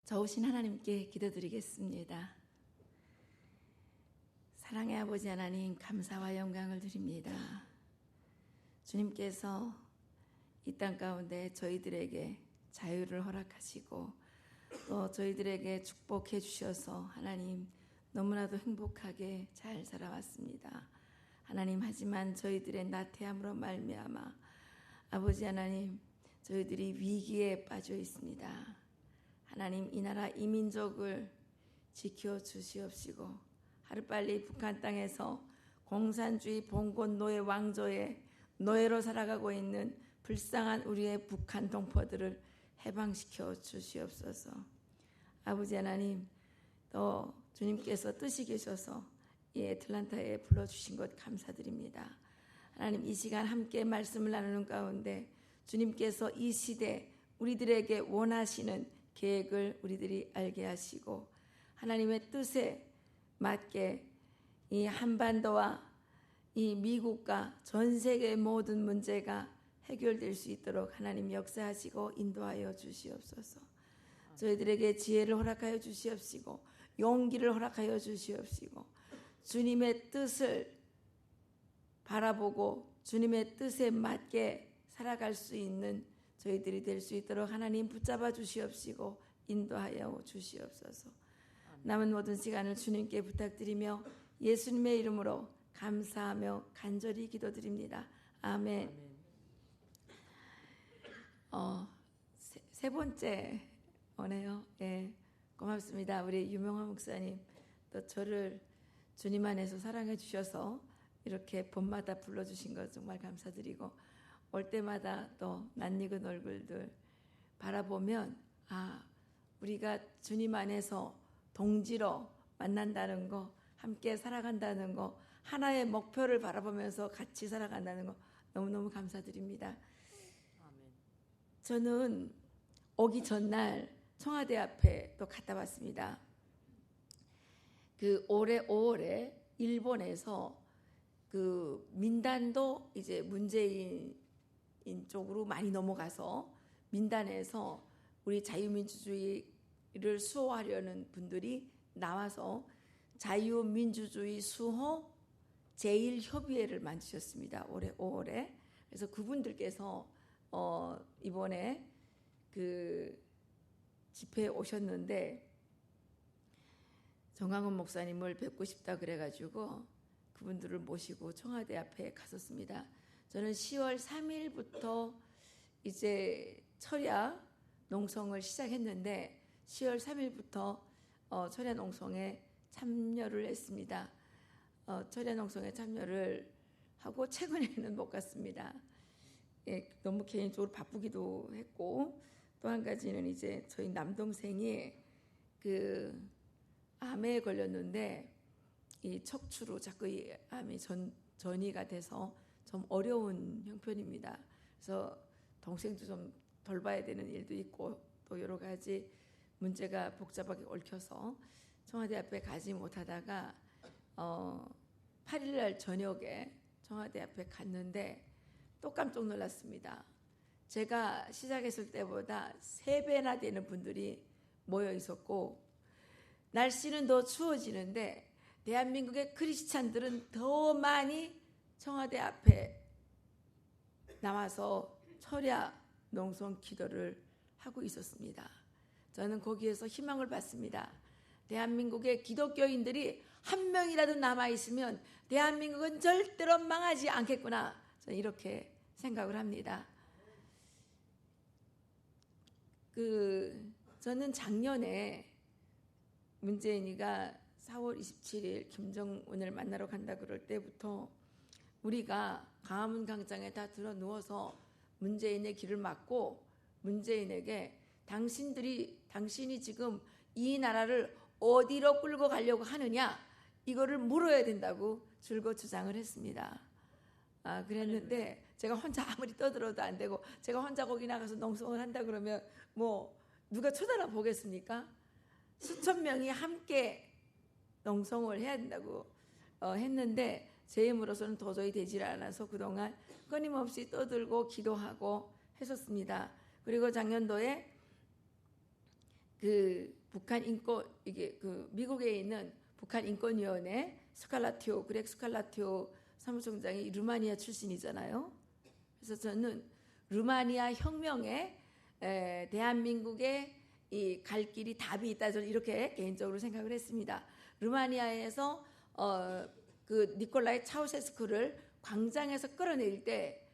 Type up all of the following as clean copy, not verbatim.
좋으신 하나님께 기도드리겠습니다. 사랑의 아버지 하나님, 감사와 영광을 드립니다. 주님께서 이 땅 가운데 저희들에게 자유를 허락하시고 또 저희들에게 축복해 주셔서 하나님 너무나도 행복하게 잘 살아왔습니다. 하나님, 하지만 저희들의 나태함으로 말미암아 아버지 하나님, 저희들이 위기에 빠져 있습니다. 하나님, 이 나라 이 민족을 지켜주시옵시고 하루빨리 북한 땅에서 공산주의 봉건 노예 왕조의 노예로 살아가고 있는 불쌍한 우리의 북한 동포들을 해방시켜 주시옵소서. 아버지 하나님, 또 주님께서 뜻이 계셔서 이 애틀란타에 불러주신 것 감사드립니다. 하나님, 이 시간 함께 말씀을 나누는 가운데 주님께서 이 시대 우리들에게 원하시는 계획을 우리들이 알게 하시고 하나님의 뜻에 맞게 이 한반도와 이 미국과 전 세계의 모든 문제가 해결될 수 있도록 하나님 역사하시고 인도하여 주시옵소서. 저희들에게 지혜를 허락하여 주시옵시고 용기를 허락하여 주시옵시고 주님의 뜻을 바라보고 주님의 뜻에 맞게 살아갈 수 있는 저희들이 될 수 있도록 하나님 붙잡아 주시옵시고 인도하여 주시옵소서. 남은 모든 시간을 주님께 부탁드리며 예수님의 이름으로 감사하며 간절히 기도드립니다. 아멘. 세 번째 오네요. 예, 고맙습니다. 우리 유명한 목사님, 또 저를 주님 안에서 사랑해 주셔서 이렇게 봄마다 불러주신 것 정말 감사드리고 올 때마다 또 낯익은 얼굴들 바라보면 우리가 주님 안에서 동지로 만난다는 거, 함께 살아간다는 거, 하나의 목표를 바라보면서 같이 살아간다는 거 너무너무 감사드립니다. 저는 오기 전날 청와대 앞에 또 갔다 왔습니다. 그 올해 5월에 일본에서 그 민단도 이제 문재인 쪽으로 많이 넘어가서 민단에서 우리 자유민주주의를 수호하려는 분들이 나와서 자유민주주의 수호 제1협의회를 만드셨습니다. 올해 5월에. 그래서 그분들께서 이번에 그 집회에 오셨는데 정강훈 목사님을 뵙고 싶다 그래가지고 그분들을 모시고 청와대 앞에 갔었습니다. 저는 10월 3일부터 이제 철야 농성을 시작했는데 10월 3일부터 철야 농성에 참여를 했습니다. 철야 농성에 참여를 하고 최근에는 못 갔습니다. 예, 너무 개인적으로 바쁘기도 했고 또 한 가지는 이제 저희 남동생이 그 암에 걸렸는데 이 척추로 자꾸 이 암이 전이가 돼서 좀 어려운 형편입니다. 그래서 동생도 좀 돌봐야 되는 일도 있고 또 여러 가지 문제가 복잡하게 얽혀서 청와대 앞에 가지 못하다가 8일날 저녁에 청와대 앞에 갔는데 또 깜짝 놀랐습니다. 제가 시작했을 때보다 3배나 되는 분들이 모여 있었고 날씨는 더 추워지는데 대한민국의 크리스찬들은 더 많이 청와대 앞에 나와서 철야 농성 기도를 하고 있었습니다. 저는 거기에서 희망을 받습니다. 대한민국의 기독교인들이 한 명이라도 남아있으면 대한민국은 절대로 망하지 않겠구나, 저는 이렇게 생각을 합니다. 저는 작년에 문재인이가 4월 27일 김정은을 만나러 간다 그럴 때부터 우리가 광화문 광장에 다 들어 누워서 문재인의 길을 막고 문재인에게 당신이 지금 이 나라를 어디로 끌고 가려고 하느냐, 이거를 물어야 된다고 줄곧 주장을 했습니다. 그랬는데 제가 혼자 아무리 떠들어도 안 되고 제가 혼자 거기 나가서 농성을 한다 그러면 뭐 누가 쳐다나 보겠습니까? 수천 명이 함께 농성을 해야 된다고 했는데 제 힘으로서는 도저히 되질 않아서 그동안 끊임없이 떠들고 기도하고 했었습니다. 그리고 작년도에 그 북한 인권 이게 그 미국에 있는 북한 인권위원회 스칼라티오 그렉 스칼라티오 사무총장이 루마니아 출신이잖아요. 그래서 저는 루마니아 혁명에 대한민국의 이 갈 길이 답이 있다 저는 이렇게 개인적으로 생각을 했습니다. 루마니아에서 그 니콜라이 차우세스쿠를 광장에서 끌어내릴 때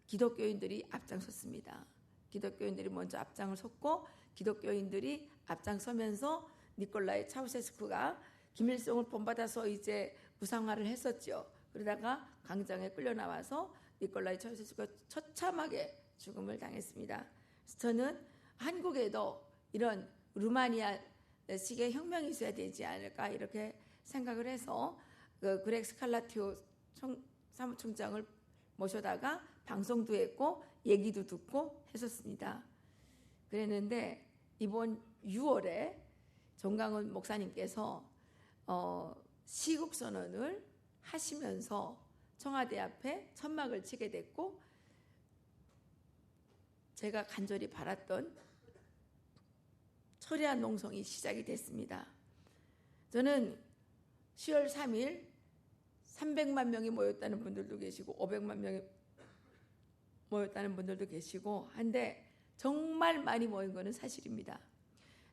기독교인들이 앞장섰습니다. 기독교인들이 먼저 앞장을 섰고 기독교인들이 앞장서면서 니콜라이 차우세스쿠가 김일성을 본받아서 이제 무상화를 했었죠. 그러다가 광장에 끌려 나와서 니콜라이 차우세스쿠가 처참하게 죽음을 당했습니다. 그래서 저는 한국에도 이런 루마니아식의 혁명이 있어야 되지 않을까 이렇게 생각을 해서 그 그렉 스칼라티오 사무총장을 모셔다가 방송도 했고 얘기도 듣고 했었습니다. 그랬는데 이번 6월에 정강훈 목사님께서 시국 선언을 하시면서 청와대 앞에 천막을 치게 됐고 제가 간절히 바랐던 철야 농성이 시작이 됐습니다. 저는 10월 3일 300만 명이 모였다는 분들도 계시고 500만 명이 모였다는 분들도 계시고 한데 정말 많이 모인 것은 사실입니다.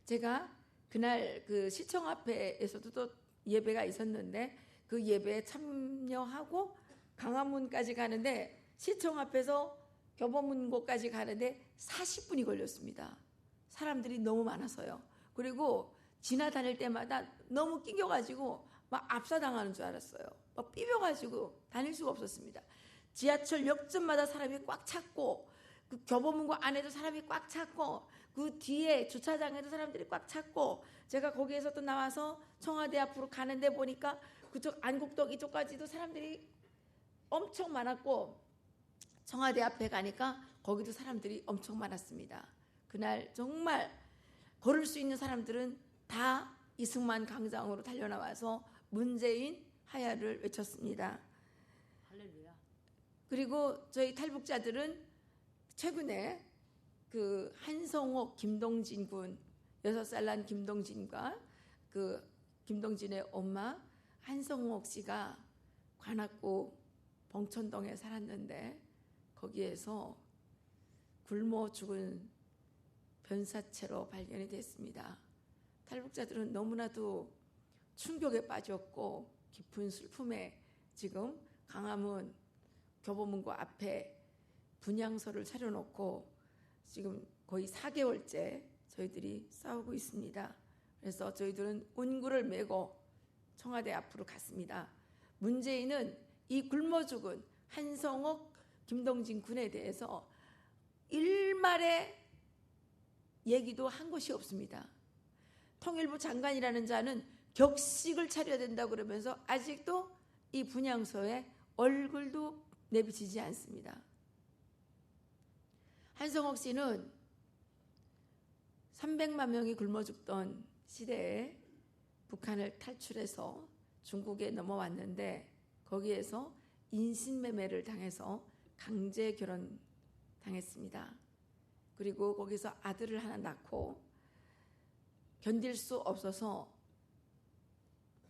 제가 그날 그 시청 앞에서도 또 예배가 있었는데 그 예배에 참여하고 강화문까지 가는데 시청 앞에서 교보문고까지 가는데 40분이 걸렸습니다. 사람들이 너무 많아서요. 그리고 지나다닐 때마다 너무 끼겨가지고 막 압사당하는 줄 알았어요. 막 삐벼가지고 다닐 수가 없었습니다. 지하철 역전마다 사람이 꽉 찼고 그 교보문고 안에도 사람이 꽉 찼고 그 뒤에 주차장에도 사람들이 꽉 찼고 제가 거기에서 또 나와서 청와대 앞으로 가는데 보니까 그쪽 안국동 이쪽까지도 사람들이 엄청 많았고 청와대 앞에 가니까 거기도 사람들이 엄청 많았습니다. 그날 정말 걸을 수 있는 사람들은 다 이승만 광장으로 달려나와서 문재인 하야를 외쳤습니다. 할렐루야. 그리고 저희 탈북자들은 최근에 그 한성옥 김동진 군 6살 난 김동진과 그 김동진의 엄마 한성옥 씨가 관악구 봉천동에 살았는데 거기에서 굶어 죽은 변사체로 발견이 됐습니다. 탈북자들은 너무나도 충격에 빠졌고 깊은 슬픔에 지금 강화문 교보문고 앞에 분향소를 차려놓고 지금 거의 4개월째 저희들이 싸우고 있습니다. 그래서 저희들은 운구를 메고 청와대 앞으로 갔습니다. 문재인은 이 굶어 죽은 한성옥 김동진 군에 대해서 일말의 얘기도 한 것이 없습니다. 통일부 장관이라는 자는 격식을 차려야 된다고 그러면서 아직도 이 분향소에 얼굴도 내비치지 않습니다. 한성옥 씨는 300만 명이 굶어 죽던 시대에 북한을 탈출해서 중국에 넘어왔는데 거기에서 인신매매를 당해서 강제 결혼 당했습니다. 그리고 거기서 아들을 하나 낳고 견딜 수 없어서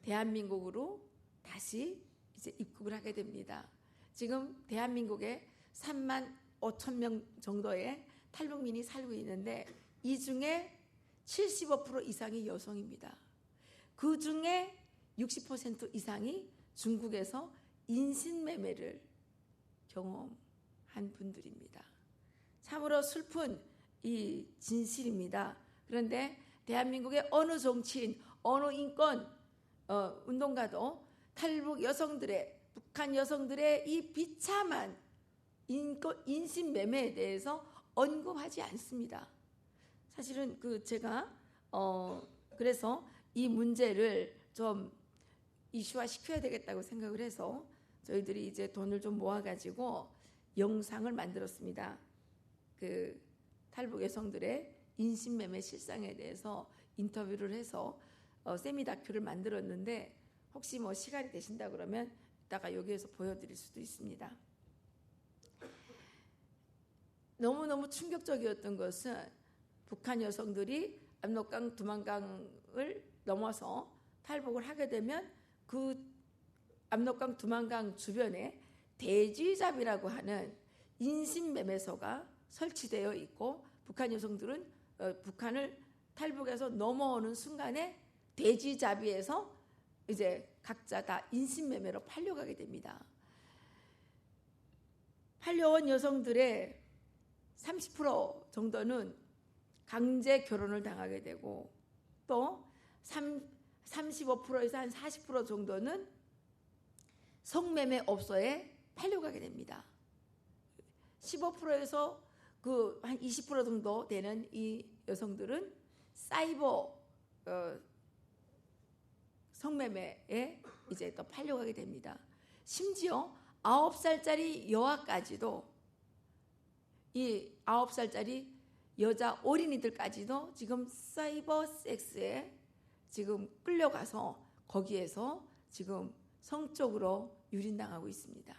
대한민국으로 다시 이제 입국을 하게 됩니다. 지금 대한민국에 3만 5천 명 정도의 탈북민이 살고 있는데 이 중에 75% 이상이 여성입니다. 그 중에 60% 이상이 중국에서 인신매매를 경험한 분들입니다. 참으로 슬픈 이 진실입니다. 그런데 대한민국의 어느 정치인, 어느 인권 운동가도 탈북 여성들의, 북한 여성들의 이 비참한 인신매매에 대해서 언급하지 않습니다. 사실은 제가 그래서 이 문제를 좀 이슈화 시켜야 되겠다고 생각을 해서 저희들이 이제 돈을 좀 모아가지고 영상을 만들었습니다. 그 탈북 여성들의 인신매매 실상에 대해서 인터뷰를 해서 세미 다큐를 만들었는데 혹시 뭐 시간이 되신다 그러면 이따가 여기에서 보여드릴 수도 있습니다. 너무너무 충격적이었던 것은 북한 여성들이 압록강, 두만강을 넘어서 탈북을 하게 되면 그 압록강, 두만강 주변에 대지잡이라고 하는 인신매매소가 설치되어 있고 북한 여성들은 북한을 탈북해서 넘어오는 순간에 대지잡이에서 이제 각자 다 인신매매로 팔려가게 됩니다. 팔려온 여성들의 30% 정도는 강제 결혼을 당하게 되고 또 35%에서 한 40% 정도는 성매매업소에 팔려가게 됩니다. 15%에서 그 한 20% 정도 되는 이 여성들은 사이버 성매매에 이제 또 팔려가게 됩니다. 심지어 9살짜리 여아까지도, 이 9살짜리 여자 어린이들까지도 지금 사이버 섹스에 지금 끌려가서 거기에서 지금 성적으로 유린당하고 있습니다.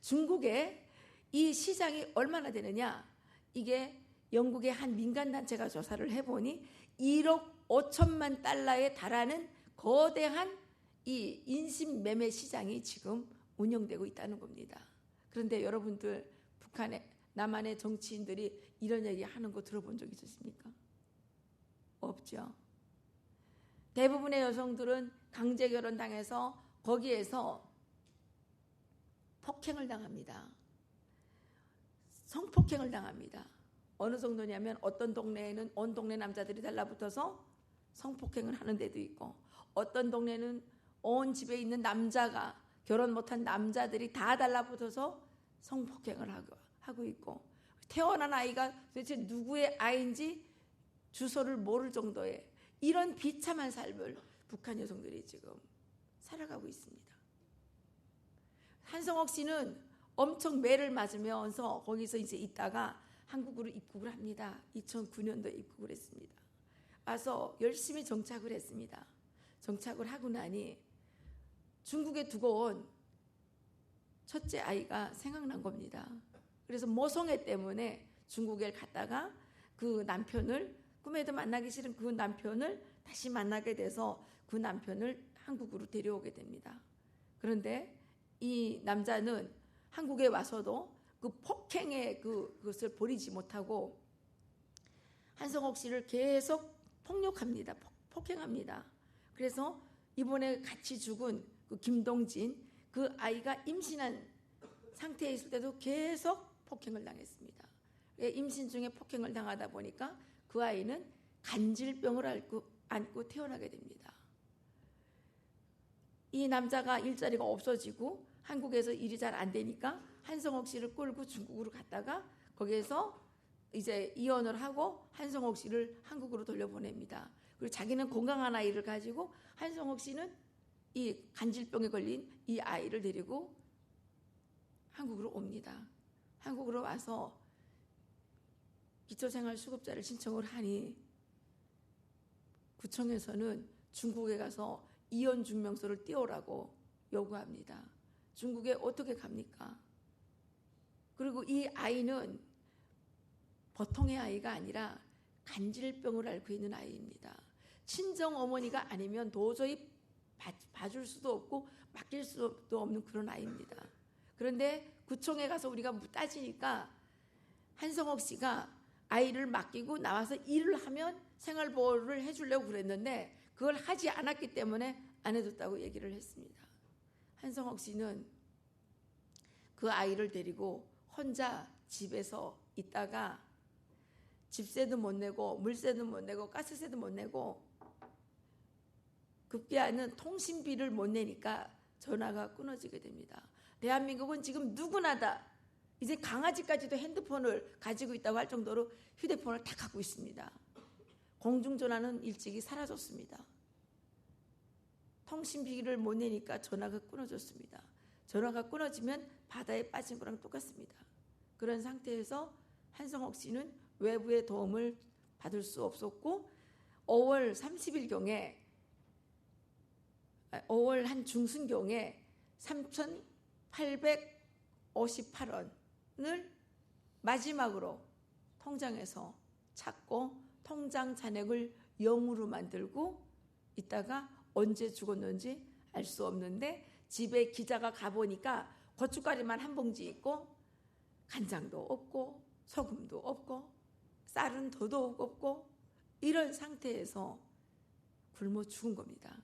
중국의 이 시장이 얼마나 되느냐? 이게 영국의 한 민간단체가 조사를 해보니 1억 5천만 달러에 달하는 거대한 이 인신매매 시장이 지금 운영되고 있다는 겁니다. 그런데 여러분들 북한의 남한의 정치인들이 이런 얘기 하는 거 들어본 적 있으십니까? 없죠. 대부분의 여성들은 강제 결혼당해서 거기에서 폭행을 당합니다. 성폭행을 당합니다. 어느 정도냐면 어떤 동네에는 온 동네 남자들이 달라붙어서 성폭행을 하는 데도 있고, 어떤 동네는 온 집에 있는 남자가, 결혼 못한 남자들이 다 달라붙어서 성폭행을 하고 있고, 태어난 아이가 도대체 누구의 아이인지 주소를 모를 정도의 이런 비참한 삶을 북한 여성들이 지금 살아가고 있습니다. 한성옥 씨는 엄청 매를 맞으면서 거기서 이제 있다가 한국으로 입국을 합니다. 2009년도에 입국을 했습니다. 와서 열심히 정착을 했습니다. 정착을 하고 나니 중국에 두고 온 첫째 아이가 생각난 겁니다. 그래서 모성애 때문에 중국에 갔다가 그 남편을, 꿈에도 만나기 싫은 그 남편을 다시 만나게 돼서 그 남편을 한국으로 데려오게 됩니다. 그런데 이 남자는 한국에 와서도 그 폭행의 그것을 버리지 못하고 한성옥 씨를 계속 폭력합니다. 폭행합니다. 그래서 이번에 같이 죽은 그 김동진, 그 아이가 임신한 상태에 있을 때도 계속 폭행을 당했습니다. 임신 중에 폭행을 당하다 보니까 그 아이는 간질병을 안고 태어나게 됩니다. 이 남자가 일자리가 없어지고 한국에서 일이 잘 안 되니까 한성옥 씨를 끌고 중국으로 갔다가 거기에서 이제 이혼을 하고 한성옥 씨를 한국으로 돌려보냅니다. 그리고 자기는 건강한 아이를 가지고 한성옥 씨는 이 간질병에 걸린 이 아이를 데리고 한국으로 옵니다. 한국으로 와서 기초생활수급자를 신청을 하니 구청에서는 중국에 가서 이혼 증명서를 띄우라고 요구합니다. 중국에 어떻게 갑니까? 그리고 이 아이는 보통의 아이가 아니라 간질병을 앓고 있는 아이입니다. 친정 어머니가 아니면 도저히 봐줄 수도 없고 맡길 수도 없는 그런 아이입니다. 그런데 구청에 가서 우리가 따지니까 한성옥 씨가 아이를 맡기고 나와서 일을 하면 생활보호를 해주려고 그랬는데 그걸 하지 않았기 때문에 안 해줬다고 얘기를 했습니다. 한성옥 씨는 그 아이를 데리고 혼자 집에서 있다가 집세도 못 내고 물세도 못 내고 가스세도 못 내고 급기야는 통신비를 못 내니까 전화가 끊어지게 됩니다. 대한민국은 지금 누구나 다 이제 강아지까지도 핸드폰을 가지고 있다고 할 정도로 휴대폰을 다 갖고 있습니다. 공중전화는 일찍이 사라졌습니다. 통신비를 못 내니까 전화가 끊어졌습니다. 전화가 끊어지면 바다에 빠진 거랑 똑같습니다. 그런 상태에서 한성옥 씨는 외부의 도움을 받을 수 없었고 5월 30일경에 5월 한 중순경에 3,858원을 마지막으로 통장에서 찾고 통장 잔액을 영으로 만들고 있다가 언제 죽었는지 알 수 없는데 집에 기자가 가보니까 고춧가루만 한 봉지 있고 간장도 없고 소금도 없고 쌀은 더더욱 없고 이런 상태에서 굶어 죽은 겁니다.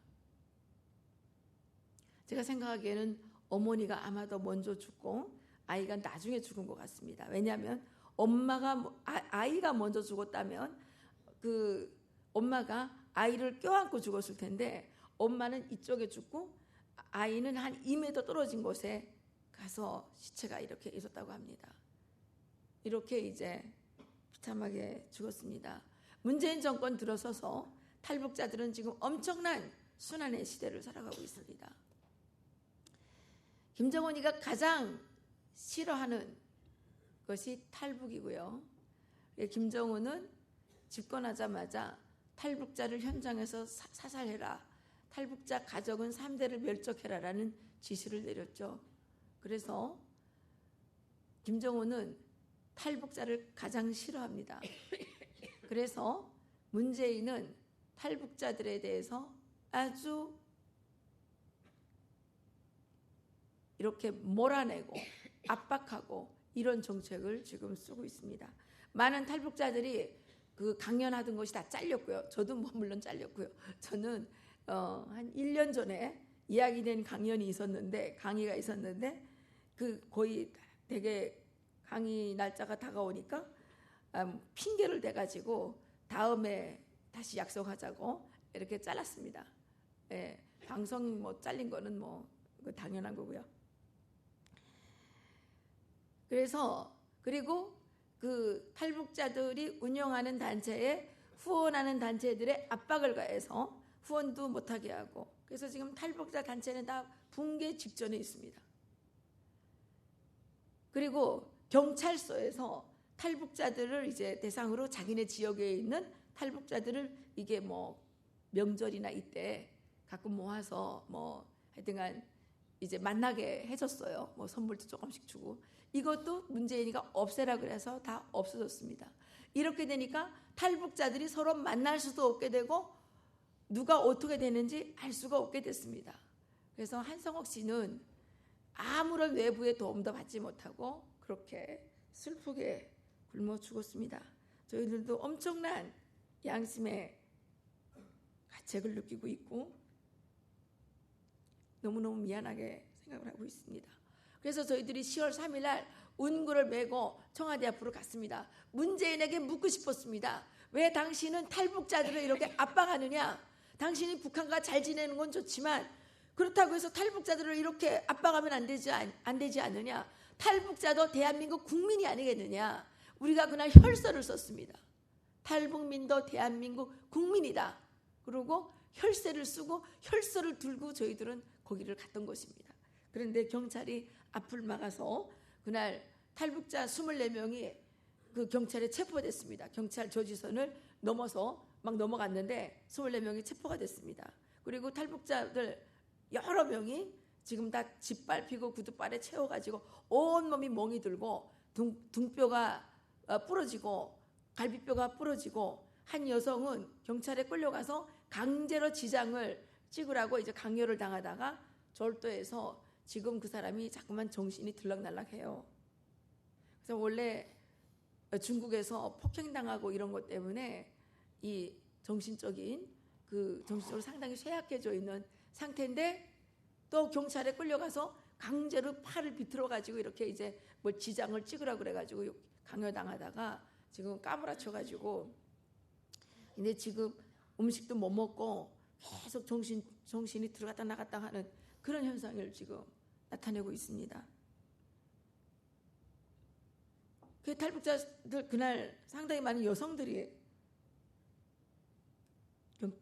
제가 생각하기에는 어머니가 아마도 먼저 죽고 아이가 나중에 죽은 것 같습니다. 왜냐하면 아이가 먼저 죽었다면 그 엄마가 아이를 껴안고 죽었을 텐데 엄마는 이쪽에 죽고 아이는 한 2m 떨어진 곳에 가서 시체가 이렇게 있었다고 합니다. 이렇게 이제 비참하게 죽었습니다. 문재인 정권 들어서서 탈북자들은 지금 엄청난 순환의 시대를 살아가고 있습니다. 김정은이가 가장 싫어하는 것이 탈북이고요. 김정은은 집권하자마자 탈북자를 현장에서 사살해라. 탈북자 가족은 3대를 멸족해라라는 지시를 내렸죠. 그래서 김정은은 탈북자를 가장 싫어합니다. 그래서 문재인은 탈북자들에 대해서 아주 이렇게 몰아내고 압박하고 이런 정책을 지금 쓰고 있습니다. 많은 탈북자들이 그 강연하던 것이 다 잘렸고요. 저도 물론 잘렸고요. 저는 한 1년 전에 이야기된 강의가 있었는데 그 거의 되게 강의 날짜가 다가오니까 핑계를 대가지고 다음에 다시 약속하자고 이렇게 잘랐습니다. 예, 방송 뭐 잘린 거는 뭐 당연한 거고요. 그리고 그 탈북자들이 운영하는 단체에 후원하는 단체들의 압박을 가해서 후원도 못하게 하고 그래서 지금 탈북자 단체는 다 붕괴 직전에 있습니다. 그리고 경찰서에서 탈북자들을 이제 대상으로 자기네 지역에 있는 탈북자들을 이게 뭐 명절이나 이때 가끔 모아서 뭐 하여튼간 이제 만나게 해줬어요. 뭐 선물도 조금씩 주고 이것도 문재인이가 없애라 그래서 다 없어졌습니다. 이렇게 되니까 탈북자들이 서로 만날 수도 없게 되고 누가 어떻게 되는지 알 수가 없게 됐습니다. 그래서 한성옥 씨는 아무런 외부의 도움도 받지 못하고 그렇게 슬프게 굶어 죽었습니다. 저희들도 엄청난 양심의 가책을 느끼고 있고 너무너무 미안하게 생각을 하고 있습니다. 그래서 저희들이 10월 3일 날 운구를 메고 청와대 앞으로 갔습니다. 문재인에게 묻고 싶었습니다. 왜 당신은 탈북자들을 이렇게 압박하느냐? 당신이 북한과 잘 지내는 건 좋지만 그렇다고 해서 탈북자들을 이렇게 압박하면 안 되지 않느냐? 탈북자도 대한민국 국민이 아니겠느냐? 우리가 그날 혈서를 썼습니다. 탈북민도 대한민국 국민이다. 그리고 혈세를 쓰고 혈서를 들고 저희들은 거기를 갔던 것입니다. 그런데 경찰이 앞을 막아서 그날 탈북자 24명이 그 경찰에 체포됐습니다. 경찰 저지선을 넘어서 막 넘어갔는데 24명이 체포가 됐습니다. 그리고 탈북자들 여러 명이 지금 다 짓밟히고 구두발에 채워가지고 온몸이 멍이 들고 등뼈가 부러지고 갈비뼈가 부러지고 한 여성은 경찰에 끌려가서 강제로 지장을 찍으라고 이제 강요를 당하다가 절도해서 지금 그 사람이 자꾸만 정신이 들락날락해요. 그래서 원래 중국에서 폭행당하고 이런 것 때문에 이 정신적으로 상당히 쇠약해져 있는 상태인데 또 경찰에 끌려가서 강제로 팔을 비틀어 가지고 이렇게 이제 뭐 지장을 찍으라고 그래가지고 강요당하다가 지금 까무라쳐 가지고 근데 지금 음식도 못 먹고 계속 정신이 들어갔다 나갔다 하는 그런 현상을 지금 나타내고 있습니다. 그 탈북자들 그날 상당히 많은 여성들이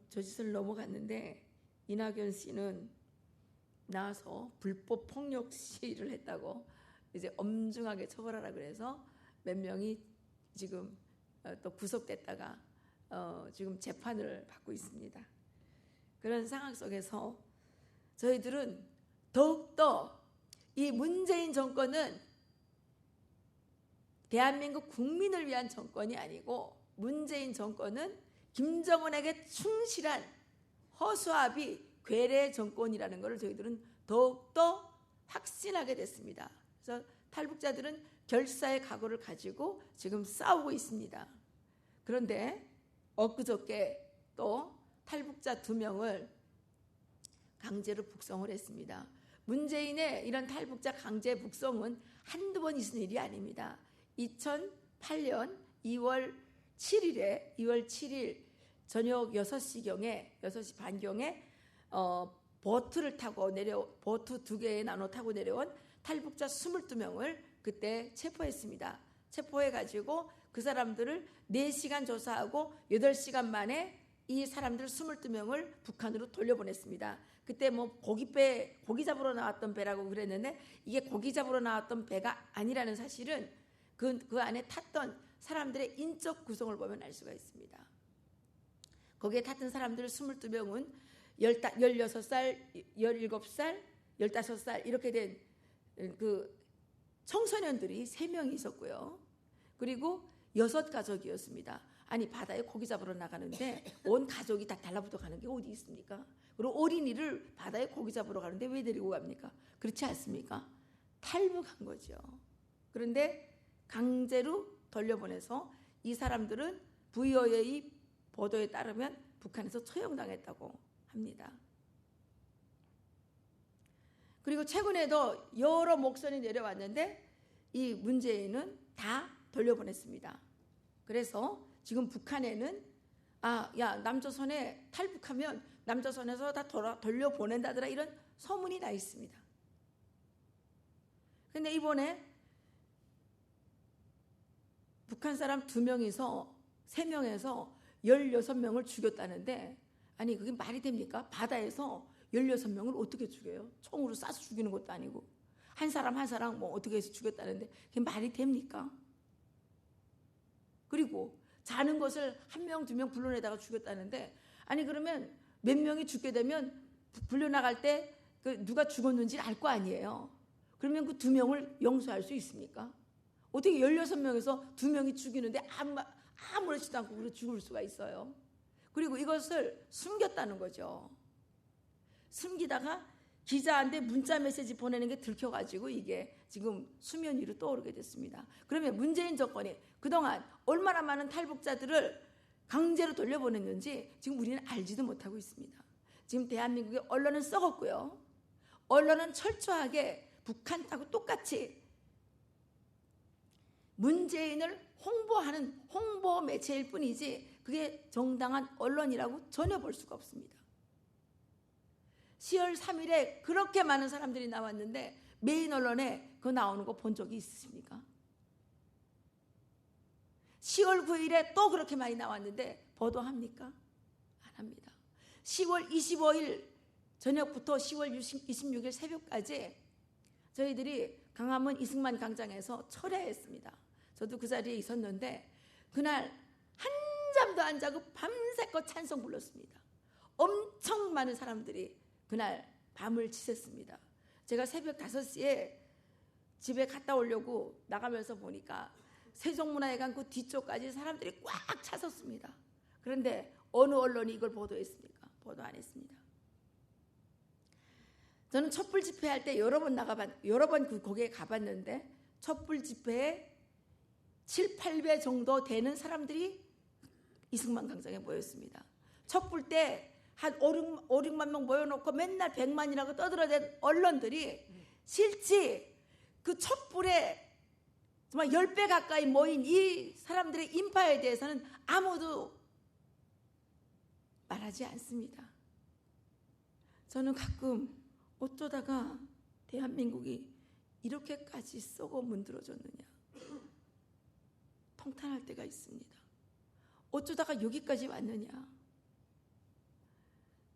저짓을 넘어갔는데 이낙연 씨는 나와서 불법 폭력 시위를 했다고 이제 엄중하게 처벌하라 그래서 몇 명이 지금 또 구속됐다가 지금 재판을 받고 있습니다. 그런 상황 속에서 저희들은 더욱더 이 문재인 정권은 대한민국 국민을 위한 정권이 아니고 문재인 정권은 김정은에게 충실한 허수아비 괴뢰 정권이라는 것을 저희들은 더욱더 확신하게 됐습니다. 그래서 탈북자들은 결사의 각오를 가지고 지금 싸우고 있습니다. 그런데 엊그저께 또 탈북자 2명을 강제로 북송을 했습니다. 문재인의 이런 탈북자 강제 북송은 한두 번 있은 일이 아닙니다. 2008년 2월 7일 저녁 6시 반경에 보트를 타고 보트 2개에 나눠 타고 내려온 탈북자 22명을 그때 체포했습니다. 체포해가지고 그 사람들을 4시간 조사하고 8시간 만에 이 사람들 22명을 북한으로 돌려보냈습니다. 그때 뭐 고기 잡으러 나왔던 배라고 그랬는데 이게 고기 잡으러 나왔던 배가 아니라는 사실은 그 안에 탔던 사람들의 인적 구성을 보면 알 수가 있습니다. 거기에 탔던 사람들 22명은 16살, 17살, 15살 이렇게 된 그 청소년들이 3명이 있었고요. 그리고 6가족이었습니다. 아니 바다에 고기 잡으러 나가는데 온 가족이 다 달라붙어 가는 게 어디 있습니까? 그리고 어린이를 바다에 고기 잡으러 가는데 왜 데리고 갑니까? 그렇지 않습니까? 탈북한 거죠. 그런데 강제로 돌려보내서 이 사람들은 VOA의 보도에 따르면 북한에서 처형당했다고 합니다. 그리고 최근에도 여러 목선이 내려왔는데 이 문재인은 다 돌려보냈습니다. 그래서 지금 북한에는 남조선에 탈북하면 남조선에서 다 돌려보낸다더라 이런 소문이 나 있습니다. 그런데 이번에 북한 사람 2명에서 3명에서 16명을 죽였다는데 아니 그게 말이 됩니까? 바다에서 16명을 어떻게 죽여요? 총으로 쏴서 죽이는 것도 아니고 한 사람 뭐 어떻게 해서 죽였다는데 그게 말이 됩니까? 그리고 자는 것을 1명, 2명 불러내다가 죽였다는데 아니 그러면 몇 명이 죽게 되면 불려나갈 때 누가 죽었는지 알 거 아니에요. 그러면 그 2명을 용서할 수 있습니까? 어떻게 16명에서 2명이 죽이는데 아무렇지도 않고 죽을 수가 있어요. 그리고 이것을 숨겼다는 거죠. 숨기다가 기자한테 문자 메시지 보내는 게 들켜가지고 이게 지금 수면 위로 떠오르게 됐습니다. 그러면 문재인 정권이 그동안 얼마나 많은 탈북자들을 강제로 돌려보냈는지 지금 우리는 알지도 못하고 있습니다. 지금 대한민국의 언론은 썩었고요. 언론은 철저하게 북한하고 똑같이 문재인을 홍보하는 홍보 매체일 뿐이지 그게 정당한 언론이라고 전혀 볼 수가 없습니다. 10월 3일에 그렇게 많은 사람들이 나왔는데 메인 언론에 그거 나오는 거 본 적이 있으십니까? 10월 9일에 또 그렇게 많이 나왔는데 보도합니까? 안 합니다. 10월 25일 저녁부터 10월 26일 새벽까지 저희들이 강화문 이승만 광장에서 철야했습니다. 저도 그 자리에 있었는데 그날 한잠도 안 자고 밤새껏 찬송 불렀습니다. 엄청 많은 사람들이 그날 밤을 지샜습니다. 제가 새벽 5시에 집에 갔다 오려고 나가면서 보니까 세종문화회관 그 뒤쪽까지 사람들이 꽉 찼었습니다. 그런데 어느 언론이 이걸 보도했습니까? 보도 안 했습니다. 저는 촛불 집회할 때 여러 번 그 거기에 가봤는데 촛불 집회에 7, 8배 정도 되는 사람들이 이승만 광장에 모였습니다. 촛불 때 한 5, 6만 명 모여놓고 맨날 100만이라고 떠들어댄 언론들이 실제 그 촛불에 정말 10배 가까이 모인 이 사람들의 인파에 대해서는 아무도 말하지 않습니다. 저는 가끔 어쩌다가 대한민국이 이렇게까지 썩어 문드러졌느냐 통탄할 때가 있습니다. 어쩌다가 여기까지 왔느냐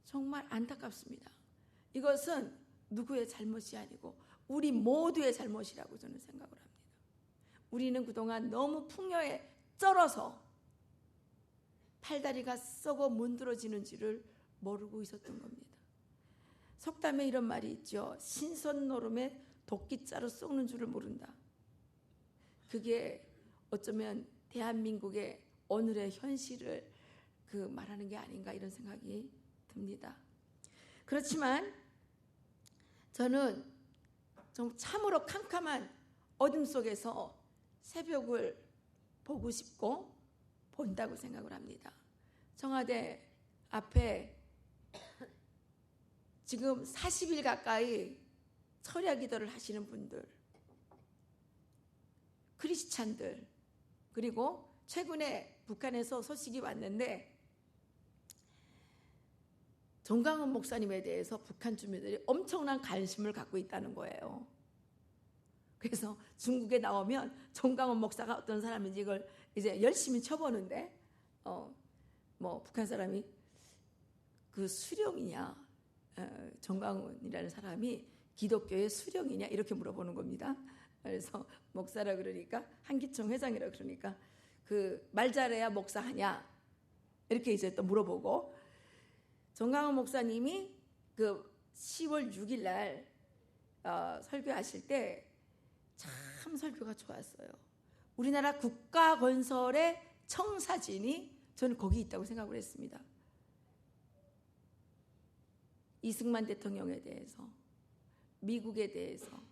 정말 안타깝습니다. 이것은 누구의 잘못이 아니고 우리 모두의 잘못이라고 저는 생각을 합니다. 우리는 그동안 너무 풍요에 쩔어서 팔다리가 썩어 문드러지는지를 모르고 있었던 겁니다. 속담에 이런 말이 있죠. 신선노름에 도끼자루 썩는 줄을 모른다. 그게 어쩌면 대한민국의 오늘의 현실을 그 말하는 게 아닌가 이런 생각이 듭니다. 그렇지만 저는 좀 참으로 캄캄한 어둠 속에서 새벽을 보고 싶고 본다고 생각을 합니다. 청와대 앞에 지금 40일 가까이 철야 기도를 하시는 분들, 크리스찬들, 그리고 최근에 북한에서 소식이 왔는데 정강훈 목사님에 대해서 북한 주민들이 엄청난 관심을 갖고 있다는 거예요. 그래서 중국에 나오면 정강훈 목사가 어떤 사람인지 이걸 이제 열심히 쳐보는데 뭐 북한 사람이 그 수령이냐, 정강훈이라는 사람이 기독교의 수령이냐 이렇게 물어보는 겁니다. 그래서 목사라 그러니까 한기총 회장이라 그러니까 그 말 잘해야 목사하냐 이렇게 이제 또 물어보고, 정강훈 목사님이 그 10월 6일 날 설교하실 때 참 설교가 좋았어요. 우리나라 국가 건설의 청사진이 저는 거기 있다고 생각을 했습니다. 이승만 대통령에 대해서, 미국에 대해서,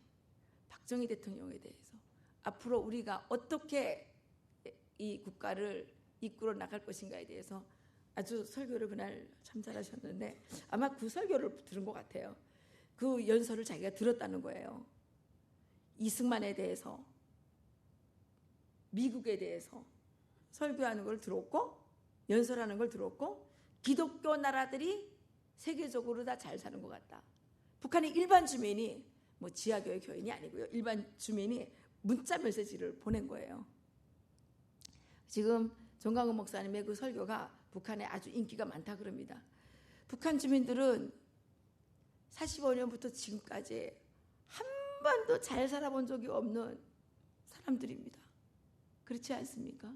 박정희 대통령에 대해서 앞으로 우리가 어떻게 이 국가를 이끌어 나갈 것인가에 대해서 아주 설교를 그날 참 잘하셨는데 아마 그 설교를 들은 것 같아요. 그 연설을 자기가 들었다는 거예요. 이승만에 대해서, 미국에 대해서 설교하는 걸 들었고 연설하는 걸 들었고, 기독교 나라들이 세계적으로 다 잘 사는 것 같다. 북한의 일반 주민이 뭐 지하교회 교인이 아니고요. 일반 주민이 문자 메시지를 보낸 거예요. 지금 정강훈 목사님의 그 설교가 북한에 아주 인기가 많다 그럽니다. 북한 주민들은 45년부터 지금까지 한 번도 잘 살아본 적이 없는 사람들입니다. 그렇지 않습니까?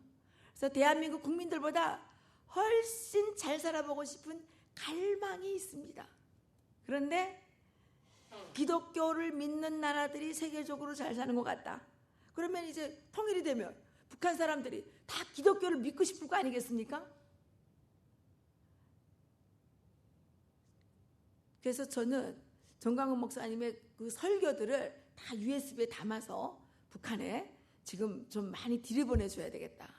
그래서 대한민국 국민들보다 훨씬 잘 살아보고 싶은 갈망이 있습니다. 그런데 기독교를 믿는 나라들이 세계적으로 잘 사는 것 같다. 그러면 이제 통일이 되면 북한 사람들이 다 기독교를 믿고 싶을 거 아니겠습니까? 그래서 저는 정강훈 목사님의 그 설교들을 다 USB에 담아서 북한에 지금 좀 많이 들여보내줘야 되겠다.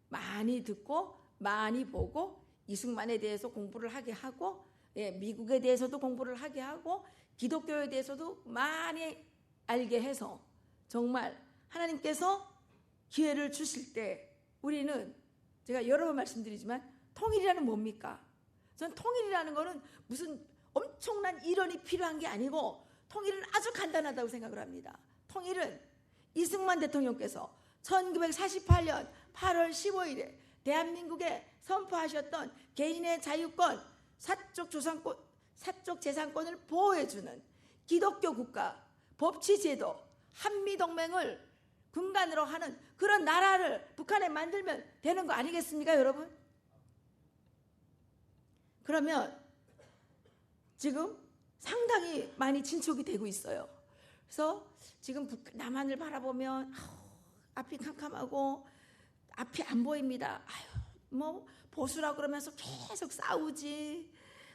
많이 듣고 많이 보고 이승만에 대해서 공부를 하게 하고, 미국에 대해서도 공부를 하게 하고, 기독교에 대해서도 많이 알게 해서 정말 하나님께서 기회를 주실 때 우리는, 제가 여러 번 말씀드리지만 통일이라는 뭡니까? 전 통일이라는 거는 무슨 엄청난 이론이 필요한 게 아니고 통일은 아주 간단하다고 생각을 합니다. 통일은 이승만 대통령께서 1948년 8월 15일에 대한민국에 선포하셨던 개인의 자유권, 사적 재산권을 보호해주는 기독교 국가, 법치제도, 한미동맹을 근간으로 하는 그런 나라를 북한에 만들면 되는 거 아니겠습니까, 여러분? 그러면 지금 상당히 많이 진척이 되고 있어요. 그래서 지금 남한을 바라보면 앞이 캄캄하고 앞이 안 보입니다. 뭐 보수라고 그러면서 계속 싸우지.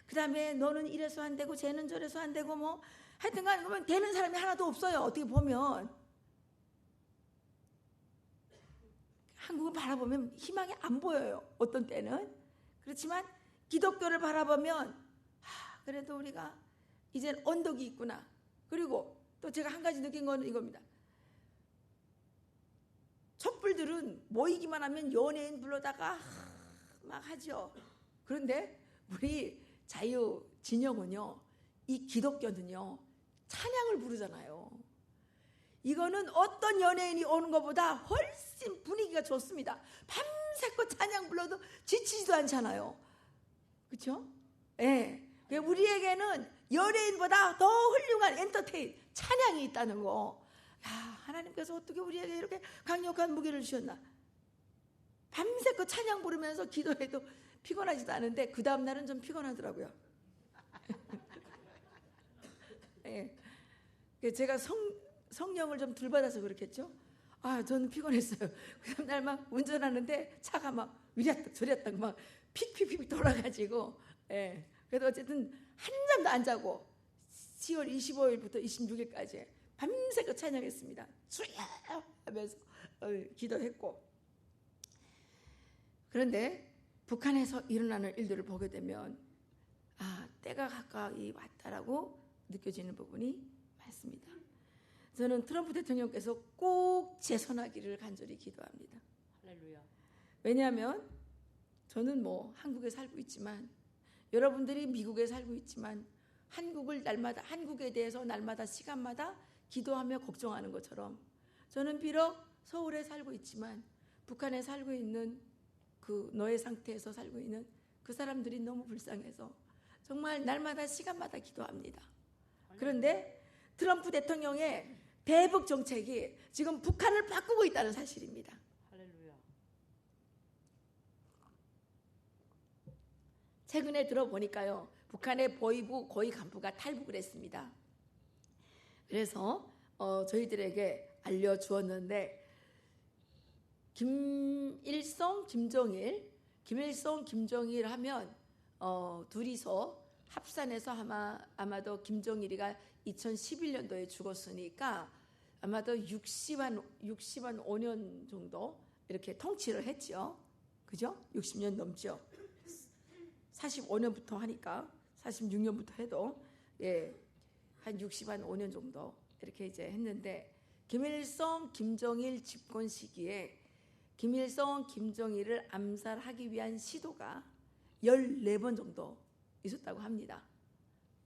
그 다음에 너는 이래서 안 되고 쟤는 저래서 안 되고 뭐 하여튼간 그러면 되는 사람이 하나도 없어요. 어떻게 보면 한국을 바라보면 희망이 안 보여요. 어떤 때는. 그렇지만 기독교를 바라보면 그래도 우리가 이젠 언덕이 있구나. 그리고 또 제가 한 가지 느낀 건 이겁니다. 촛불들은 모이기만 하면 연예인 불러다가 막 하죠. 그런데 우리 자유 진영은요, 이 기독교는요 찬양을 부르잖아요. 이거는 어떤 연예인이 오는 것보다 훨씬 분위기가 좋습니다. 밤새껏 찬양 불러도 지치지도 않잖아요. 그렇죠? 예. 우리에게는 연예인보다 더 훌륭한 엔터테인, 찬양이 있다는 거. 야, 하나님께서 어떻게 우리에게 이렇게 강력한 무기를 주셨나. 밤새껏 찬양 부르면서 기도해도 피곤하지도 않은데 그 다음 날은 좀 피곤하더라고요. 예. 제가 성령을 좀 덜 받아서 그렇겠죠. 저는 피곤했어요. 그 다음 날 막 운전하는데 차가 막 이랬다 저랬다 막 픽픽픽 돌아가지고, 예. 그래도 어쨌든 한 잠도 안 자고 10월 25일부터 26일까지 밤새 그 찬양했습니다. 주야 하면서 기도했고. 그런데 북한에서 일어나는 일들을 보게 되면 때가 가까이 왔다라고 느껴지는 부분이 많습니다. 저는 트럼프 대통령께서 꼭 재선하기를 간절히 기도합니다. 할렐루야. 왜냐하면 저는 한국에 살고 있지만, 여러분들이 미국에 살고 있지만, 한국에 대해서 날마다 시간마다 기도하며 걱정하는 것처럼, 저는 비록 서울에 살고 있지만 북한에 살고 있는 그 노예 상태에서 살고 있는 그 사람들이 너무 불쌍해서 정말 날마다 시간마다 기도합니다. 그런데 트럼프 대통령의 대북 정책이 지금 북한을 바꾸고 있다는 사실입니다. 할렐루야. 최근에 들어보니까요, 북한의 보위부 고위 간부가 탈북을 했습니다. 그래서 저희들에게 알려주었는데, 김일성, 김정일 하면 둘이서 합산해서 아마도 김정일이가 2011년도에 죽었으니까 아마도 60한 5년 정도 이렇게 통치를 했죠. 그죠? 60년 넘죠. 45년부터 하니까 46년부터 해도 한 60한 5년 정도 이렇게 이제 했는데, 김일성, 김정일 집권 시기에 김일성, 김정일을 암살하기 위한 시도가 14번 정도 있었다고 합니다.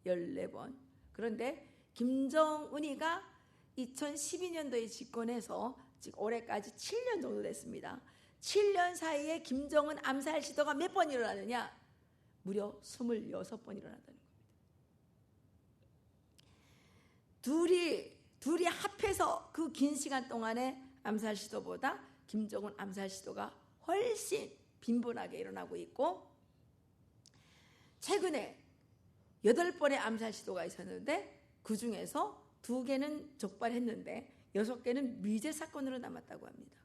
14번. 그런데 김정은이가 2012년도에 집권해서 지금 올해까지 7년 정도 됐습니다. 7년 사이에 김정은 암살 시도가 몇 번 일어나느냐? 무려 26번 일어난다는 겁니다. 둘이 합해서 그 긴 시간 동안의 암살 시도보다 김정은 암살 시도가 훨씬 빈번하게 일어나고 있고, 최근에 8번의 암살 시도가 있었는데 그 중에서 2개는 적발했는데 6개는 미제 사건으로 남았다고 합니다.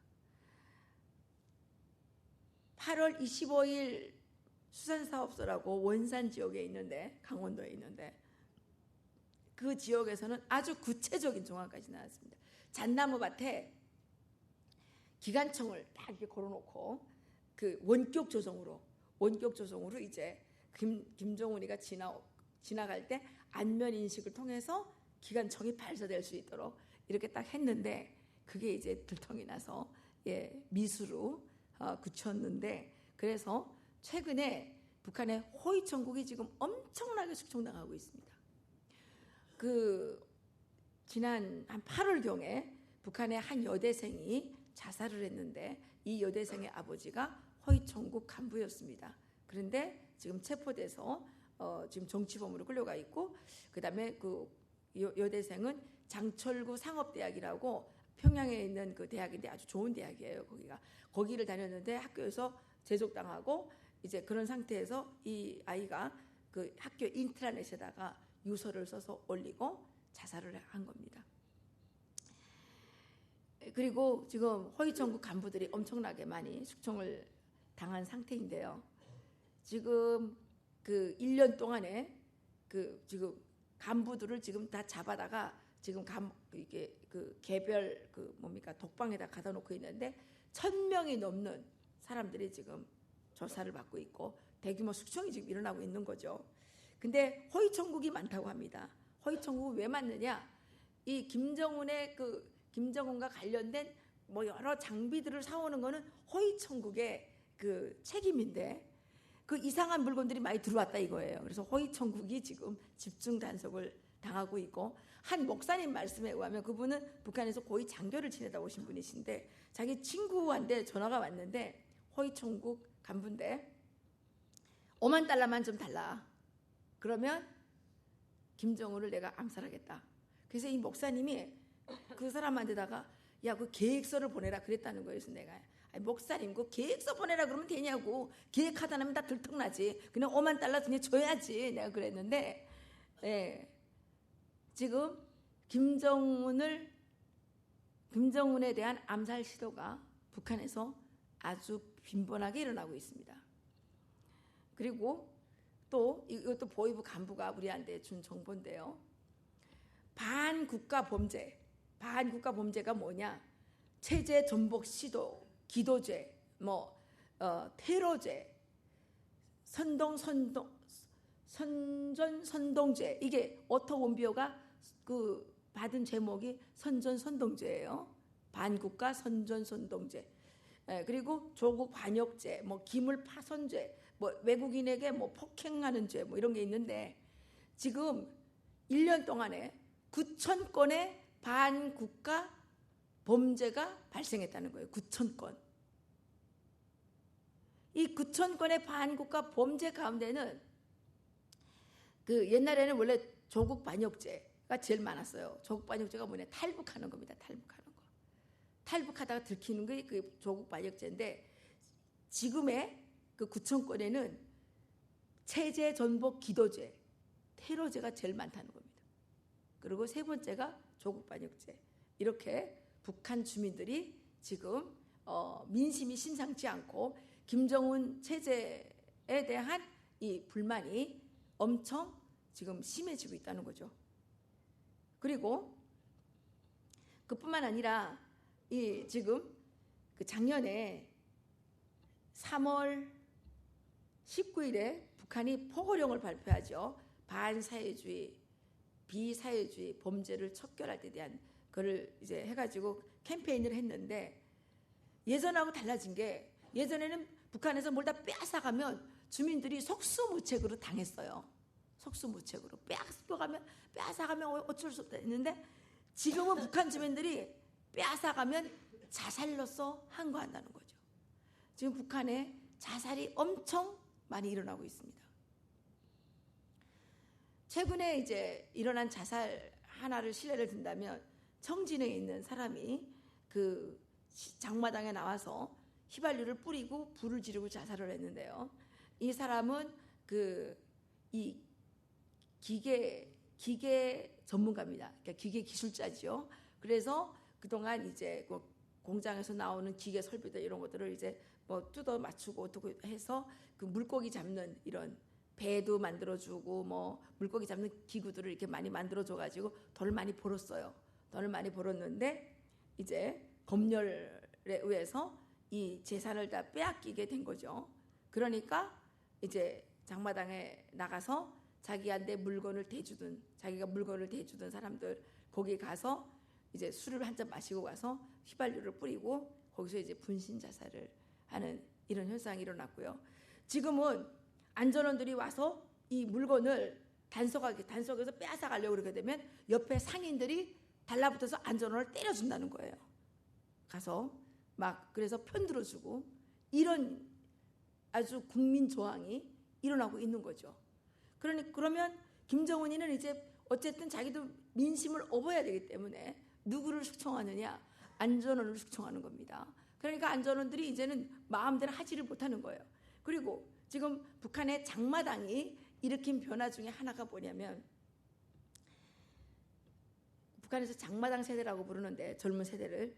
8월 25일 수산사업소라고 원산 지역에 있는데, 강원도에 있는데, 그 지역에서는 아주 구체적인 정황까지 나왔습니다. 잣나무 밭에 기관총을 딱 이렇게 걸어놓고 그 원격 조종으로 이제 김정은이가 지나갈 때 안면 인식을 통해서 기관총이 발사될 수 있도록 이렇게 딱 했는데, 그게 이제 들통이 나서 미수로 굳혔는데, 그래서 최근에 북한의 호위 천국이 지금 엄청나게 숙청당하고 있습니다. 지난 한 8월경에 북한의 한 여대생이 자살을 했는데, 이 여대생의 아버지가 호위천국 간부였습니다. 그런데 지금 체포돼서 지금 정치범으로 끌려가 있고, 그다음에 그 여대생은 장철구 상업대학이라고 평양에 있는 그 대학인데 아주 좋은 대학이에요. 거기를 다녔는데 학교에서 제적당하고, 이제 그런 상태에서 이 아이가 그 학교 인트라넷에다가 유서를 써서 올리고 자살을 한 겁니다. 그리고 지금 호위천국 간부들이 엄청나게 많이 숙청을 당한 상태인데요. 지금 그 1년 동안에 지금 간부들을 지금 다 잡아다가 지금 이게 개별 독방에다 가다 놓고 있는데, 1000명이 넘는 사람들이 지금 조사를 받고 있고 대규모 숙청이 지금 일어나고 있는 거죠. 근데 호위천국이 많다고 합니다. 호위천국은 왜 많느냐? 이 김정은과 관련된 여러 장비들을 사오는 거는 호위천국의 그 책임인데, 그 이상한 물건들이 많이 들어왔다 이거예요. 그래서 호위천국이 지금 집중 단속을 당하고 있고, 한 목사님 말씀에 의하면 그분은 북한에서 고위 장교를 지내다 오신 분이신데, 자기 친구한테 전화가 왔는데, 호위천국 간부인데 5만 달러만 좀 달라. 그러면 김정은을 내가 암살하겠다. 그래서 이 목사님이 그 사람한테다가 그 계획서를 보내라 그랬다는 거예요. 그래서 내가 목사님 그 계획서 보내라 그러면 되냐고, 계획하다 나면 다 들통나지, 그냥 5만 달러 그냥 줘야지, 내가 그랬는데, 지금 김정은에 대한 암살 시도가 북한에서 아주 빈번하게 일어나고 있습니다. 그리고 또 이것도 보위부 간부가 우리한테 준 정보인데요. 반국가 범죄가 뭐냐? 체제 전복 시도, 기도죄, 테러죄, 선전선동죄. 이게 오토 원비어가 그 받은 제목이 선전선동죄예요. 반국가 선전선동죄. 그리고 조국 반역죄, 기물 파손죄, 외국인에게 폭행하는 죄, 이런 게 있는데 지금 1년 동안에 9,000건의 반국가 범죄가 발생했다는 거예요. 9,000건. 이 9,000건의 반국가 범죄 가운데는 그 옛날에는 원래 조국 반역죄가 제일 많았어요. 조국 반역죄가 뭐냐? 탈북하는 겁니다. 탈북하는 거. 탈북하다가 들키는 게 그 조국 반역죄인데 지금의 그 9,000건에는 체제 전복 기도죄, 테러죄가 제일 많다는 겁니다. 그리고 세 번째가 조국 반역죄. 이렇게 북한 주민들이 지금 민심이 심상치 않고 김정은 체제에 대한 이 불만이 엄청 지금 심해지고 있다는 거죠. 그리고 그뿐만 아니라 이 지금 그 작년에 3월 19일에 북한이 포고령을 발표하죠. 반사회주의, 비사회주의 범죄를 척결할 때 대한 그걸 이제 해가지고 캠페인을 했는데 예전하고 달라진 게 예전에는 북한에서 뭘 다 빼앗아가면 주민들이 속수무책으로 당했어요. 속수무책으로 빼앗아가면 어쩔 수 없다 했는데 지금은 북한 주민들이 빼앗아가면 자살로서 항거한다는 거죠. 지금 북한에 자살이 엄청 많이 일어나고 있습니다. 최근에 이제 일어난 자살 하나를 실례를 든다면 청진에 있는 사람이 그 장마당에 나와서 휘발유를 뿌리고 불을 지르고 자살을 했는데요. 이 사람은 이 기계 전문가입니다. 그러니까 기계 기술자죠. 그래서 그동안 이제 공장에서 나오는 기계 설비들 이런 것들을 이제 뜯어 맞추고 어떻게 해서 그 물고기 잡는 이런 배도 만들어주고 물고기 잡는 기구들을 이렇게 많이 만들어줘가지고 돈을 많이 벌었어요. 돈을 많이 벌었는데 이제 검열에 의해서 이 재산을 다 빼앗기게 된 거죠. 그러니까 이제 장마당에 나가서 자기가 물건을 대주던 사람들 거기 가서 이제 술을 한 잔 마시고 가서 휘발유를 뿌리고 거기서 이제 분신 자살을 하는 이런 현상이 일어났고요. 지금은 안전원들이 와서 이 물건을 단속에서 빼앗아 가려고 그러게 되면 옆에 상인들이 달라붙어서 안전원을 때려준다는 거예요. 가서 그래서 편들어주고 이런 아주 국민 저항이 일어나고 있는 거죠. 그러면 김정은이는 이제 어쨌든 자기도 민심을 업어야 되기 때문에 누구를 숙청하느냐? 안전원을 숙청하는 겁니다. 그러니까 안전원들이 이제는 마음대로 하지를 못하는 거예요. 그리고 지금 북한의 장마당이 일으킨 변화 중에 하나가 뭐냐면 북한에서 장마당 세대라고 부르는데 젊은 세대를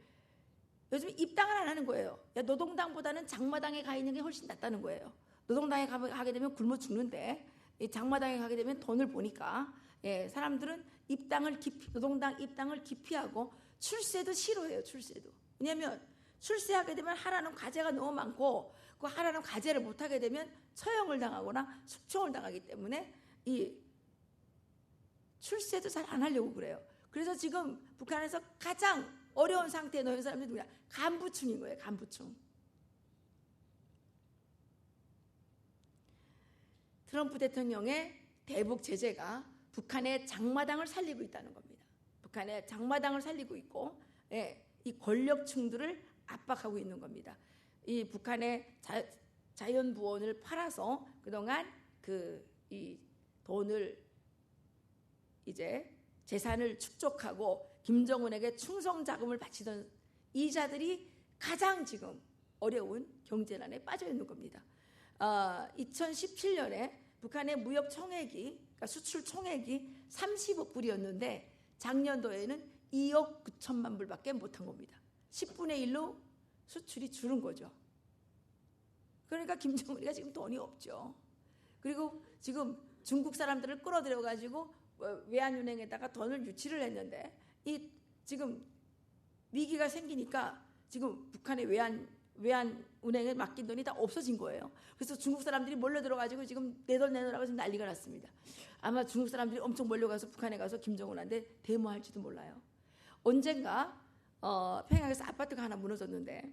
요즘 입당을 안 하는 거예요. 노동당보다는 장마당에 가 있는 게 훨씬 낫다는 거예요. 노동당에 가게 되면 굶어 죽는데 장마당에 가게 되면 돈을 보니까 사람들은 노동당 입당을 기피하고 출세도 싫어해요. 출세도. 왜냐하면 출세하게 되면 하라는 과제가 너무 많고 그 하라는 과제를 못하게 되면 처형을 당하거나 숙청을 당하기 때문에 이 출세도 잘 안 하려고 그래요. 그래서 지금 북한에서 가장 어려운 상태에 놓인 사람들이 누구냐? 간부층인 거예요. 간부층. 트럼프 대통령의 대북 제재가 북한의 장마당을 살리고 있다는 겁니다. 북한의 장마당을 살리고 있고 이 권력층들을 압박하고 있는 겁니다. 이 북한의 자연부원을 팔아서 그동안 이 돈을 이제 재산을 축적하고 김정은에게 충성자금을 바치던 이자들이 가장 지금 어려운 경제난에 빠져 있는 겁니다. 2017년에 북한의 무역 총액이 그러니까 수출 총액이 30억 불이었는데 작년도에는 2억 9천만 불밖에 못한 겁니다. 10분의 1로 수출이 줄은 거죠. 그러니까 김정은이가 지금 돈이 없죠. 그리고 지금 중국 사람들을 끌어들여 가지고 외환은행에다가 돈을 유치를 했는데 이 지금 위기가 생기니까 지금 북한의 외환은행에 맡긴 돈이 다 없어진 거예요. 그래서 중국 사람들이 몰려들어가지고 지금 내 돈 내놓으라고 지금 난리가 났습니다. 아마 중국 사람들이 엄청 몰려가서 북한에 가서 김정은한테 데모할지도 몰라요. 언젠가 평양에서 아파트가 하나 무너졌는데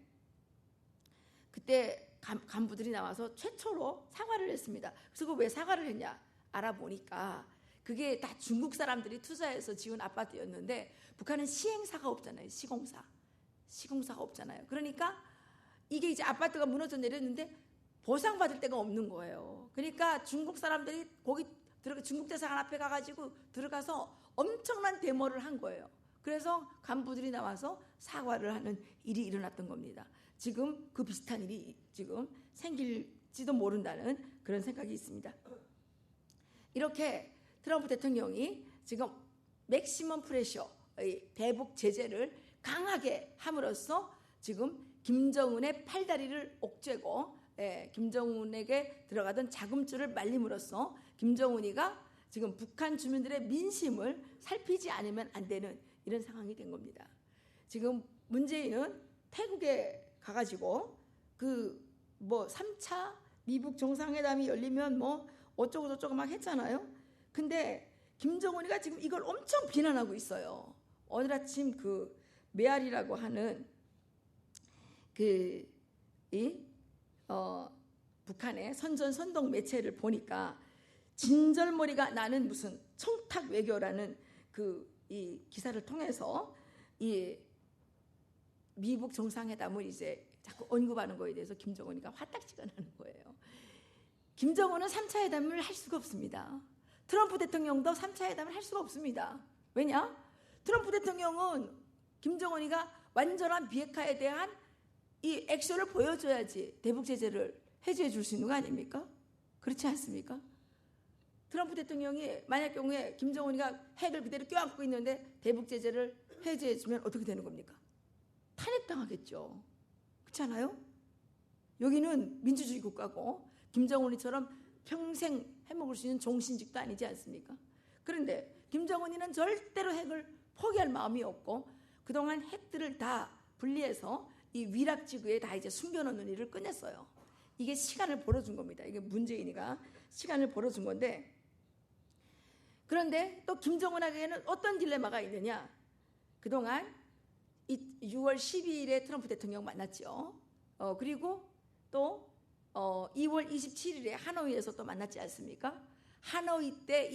그때 간부들이 나와서 최초로 사과를 했습니다. 그래서 그 왜 사과를 했냐 알아보니까 그게 다 중국 사람들이 투자해서 지은 아파트였는데 북한은 시행사가 없잖아요. 시공사가 없잖아요. 그러니까 이게 이제 아파트가 무너져 내렸는데 보상받을 데가 없는 거예요. 그러니까 중국 사람들이 거기 중국 대사관 앞에 가가지고 들어가서 엄청난 데모를 한 거예요. 그래서 간부들이 나와서 사과를 하는 일이 일어났던 겁니다. 지금 그 비슷한 일이 지금 생길지도 모른다는 그런 생각이 있습니다. 이렇게 트럼프 대통령이 지금 맥시멈 프레셔, 대북 제재를 강하게 함으로써 지금 김정은의 팔다리를 옥죄고 김정은에게 들어가던 자금줄을 말림으로써 김정은이가 지금 북한 주민들의 민심을 살피지 않으면 안 되는 이런 상황이 된 겁니다. 지금 문재인은 태국에 가가지고 그 뭐 3차 미북 정상회담이 열리면 뭐 어쩌고 저쩌고 막 했잖아요. 근데 김정은이가 지금 이걸 엄청 비난하고 있어요. 오늘 아침 그 메아리라고 하는 북한의 선동 매체를 보니까 진절머리가 나는 무슨 청탁 외교라는 이 기사를 통해서 이 미북 정상회담을 이제 자꾸 언급하는 거에 대해서 김정은이가 화딱지가 나는 거예요. 김정은은 3차 회담을 할 수가 없습니다. 트럼프 대통령도 3차 회담을 할 수가 없습니다. 왜냐? 트럼프 대통령은 김정은이가 완전한 비핵화에 대한 이 액션을 보여줘야지 대북 제재를 해제해 줄 수 있는 거 아닙니까? 그렇지 않습니까? 트럼프 대통령이 만약 경우에 김정은이가 핵을 그대로 껴안고 있는데 대북 제재를 해제해 주면 어떻게 되는 겁니까? 탄핵당하겠죠. 그렇지 않아요? 여기는 민주주의 국가고 김정은이처럼 평생 해먹을 수 있는 종신직도 아니지 않습니까? 그런데 김정은이는 절대로 핵을 포기할 마음이 없고 그동안 핵들을 다 분리해서 이 위락지구에 다 이제 숨겨놓는 일을 끝냈어요. 이게 시간을 벌어준 겁니다. 이게 문재인이가 시간을 벌어준 건데 그런데 또 김정은에게는 어떤 딜레마가 있느냐. 그동안 6월 12일에 트럼프 대통령 만났죠. 그리고 또 2월 27일에 하노이에서 또 만났지 않습니까? 하노이 때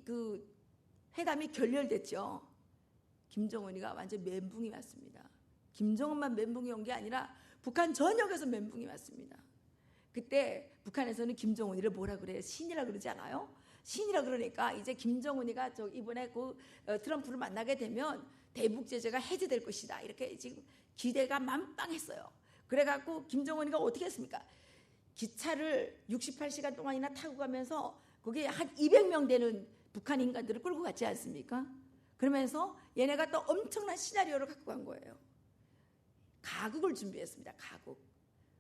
그 회담이 결렬됐죠. 김정은이가 완전 멘붕이 왔습니다. 김정은만 멘붕이 온 게 아니라 북한 전역에서 멘붕이 왔습니다. 그때 북한에서는 김정은이를 뭐라 그래요? 신이라 그러지 않아요? 신이라 그러니까 이제 김정은이가 이번에 트럼프를 만나게 되면 대북 제재가 해제될 것이다. 이렇게 지금 기대가 만빵했어요. 그래갖고 김정은이가 어떻게 했습니까? 기차를 68시간 동안이나 타고 가면서 거기에 한 200명 되는 북한 인간들을 끌고 갔지 않습니까? 그러면서 얘네가 또 엄청난 시나리오를 갖고 간 거예요. 가국을 준비했습니다. 가국.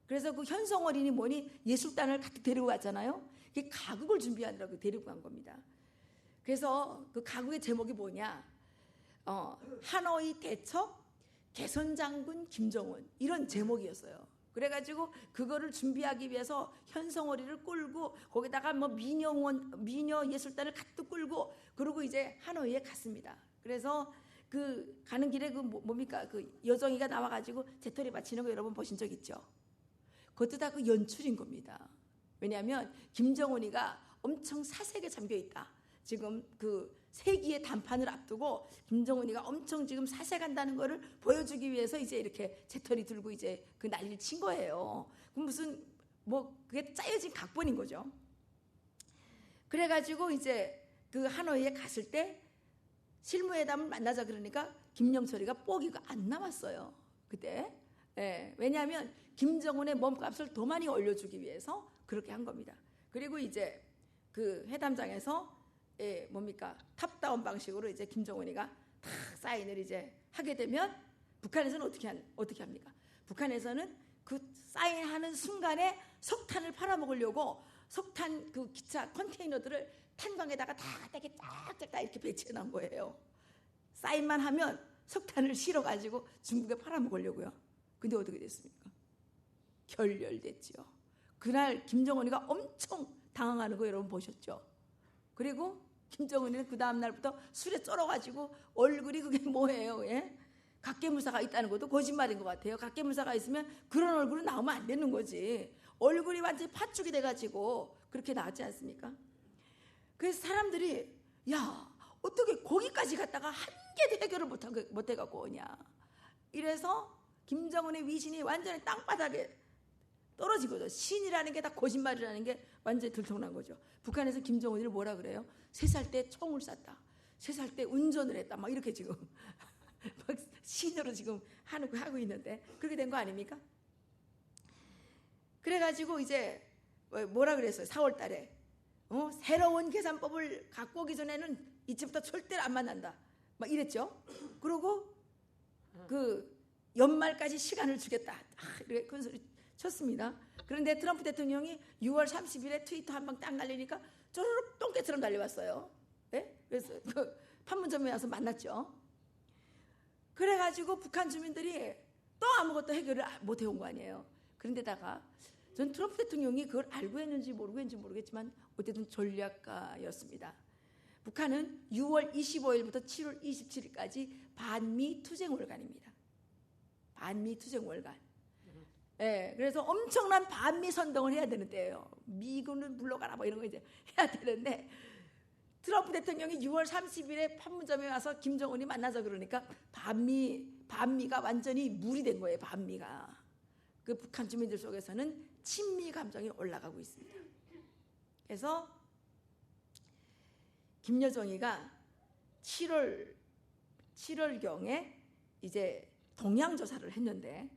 그래서 그 현성어린이 뭐니 예술단을 가득 데리고 갔잖아요. 그게 가국을 준비하느라고 데리고 간 겁니다. 그래서 그 가국의 제목이 뭐냐? 하노이 대첩 개선장군 김정은 이런 제목이었어요. 그래가지고 그거를 준비하기 위해서 현성어리를 끌고 거기다가 뭐 미녀 예술단을 가득 끌고 그러고 이제 하노이에 갔습니다. 그래서 그 가는 길에 그 뭡니까 그 여정이가 나와가지고 재떨이 바치는 거 여러분 보신 적 있죠? 그것도 다 그 연출인 겁니다. 왜냐하면 김정은이가 엄청 사색에 잠겨 있다. 지금 그 세기의 단판을 앞두고 김정은이가 엄청 지금 사색한다는 거를 보여주기 위해서 이제 이렇게 재떨이 들고 이제 그 난리를 친 거예요. 그럼 무슨 뭐 그게 짜여진 각본인 거죠. 그래가지고 이제 그 하노이에 갔을 때 실무회담을 만나자 그러니까 김영철이가 뽀기가 안 남았어요. 그때. 예, 왜냐하면 김정은의 몸값을 더 많이 올려주기 위해서 그렇게 한 겁니다. 그리고 이제 그 회담장에서 뭡니까 탑다운 방식으로 이제 김정은이가 탁 사인을 이제 하게 되면 북한에서는 어떻게 합니까? 북한에서는 그 사인하는 순간에 석탄을 팔아먹으려고 석탄 그 기차 컨테이너들을 탄광에다가 다 이렇게 쫙쫙 다 이렇게 배치해 놓은 거예요. 사인만 하면 석탄을 실어가지고 중국에 팔아먹으려고요. 근데 어떻게 됐습니까? 결렬됐지요. 그날 김정은이가 엄청 당황하는 거 여러분 보셨죠? 그리고 김정은이는 그 다음 날부터 술에 쩔어가지고 얼굴이 그게 뭐예요? 예? 각계무사가 있다는 것도 거짓말인 것 같아요. 각계무사가 있으면 그런 얼굴은 나오면 안 되는 거지. 얼굴이 완전히 팥죽이 돼가지고 그렇게 나왔지 않습니까? 그래서 사람들이 야 어떻게 거기까지 갔다가 한 개도 해결을 못해갖고 오냐. 이래서 김정은의 위신이 완전히 땅바닥에 떨어진 거죠. 신이라는 게 다 거짓말이라는 게 완전히 들통난 거죠. 북한에서 김정은이를 뭐라 그래요? 3살 때 총을 쐈다. 3살 때 운전을 했다. 막 이렇게 지금 막 신으로 지금 하고 있는데 그렇게 된 거 아닙니까? 그래가지고 이제 뭐라 그랬어요? 4월 달에 새로운 계산법을 갖고 오기 전에는 이제부터 절대로 안 만난다. 막 이랬죠. 그리고 그 연말까지 시간을 주겠다. 이렇게 큰 소리 쳤습니다. 그런데 트럼프 대통령이 6월 30일에 트위터 한 방 딱 날리니까 쪼르륵 똥개처럼 달려왔어요. 네? 그래서 그 판문점에 와서 만났죠. 그래가지고 북한 주민들이 또 아무것도 해결을 못 해온 거 아니에요. 그런데다가 전 트럼프 대통령이 그걸 알고 했는지 모르고 했는지 모르겠지만 어쨌든 전략가였습니다. 북한은 6월 25일부터 7월 27일까지 반미 투쟁월간입니다. 반미 투쟁월간. 네, 그래서 엄청난 반미 선동을 해야 되는 때예요. 미군을 물러가라 뭐 이런 거 이제 해야 되는데 트럼프 대통령이 6월 30일에 판문점에 와서 김정은이 만나서 그러니까 반미가 완전히 물이 된 거예요. 반미가. 그 북한 주민들 속에서는 친미 감정이 올라가고 있습니다. 그래서 김여정이가 7월경에 이제 동향 조사를 했는데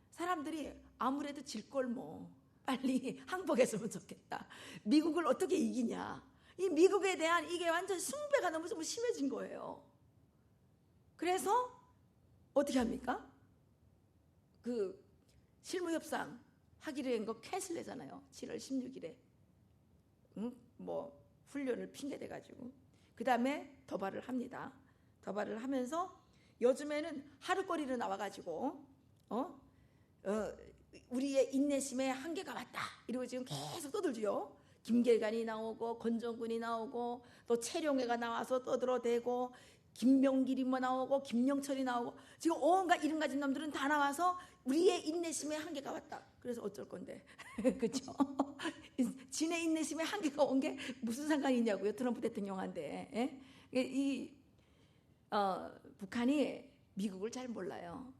사람들이 아무래도 질 걸 뭐 빨리 항복했으면 좋겠다. 미국을 어떻게 이기냐. 이 미국에 대한 이게 완전 숭배가 너무 심해진 거예요. 그래서 어떻게 합니까? 그 실무협상 하기로 한 거 캔슬되잖아요. 7월 16일에. 뭐 훈련을 핑계대가지고. 그 다음에 도발을 합니다. 도발을 하면서 요즘에는 하루거리로 나와가지고 우리의 인내심에 한계가 왔다. 이러고 지금 계속 떠들죠. 김계관이 나오고 권정근이 나오고 또 최룡해가 나와서 떠들어대고 김명길이 뭐 나오고 김영철이 나오고 지금 온갖 이름 가진 놈들은 다 나와서 우리의 인내심에 한계가 왔다. 그래서 어쩔 건데 그렇죠? 지네 인내심에 한계가 온 게 무슨 상관이 있냐고요. 트럼프 대통령한테. 북한이 미국을 잘 몰라요.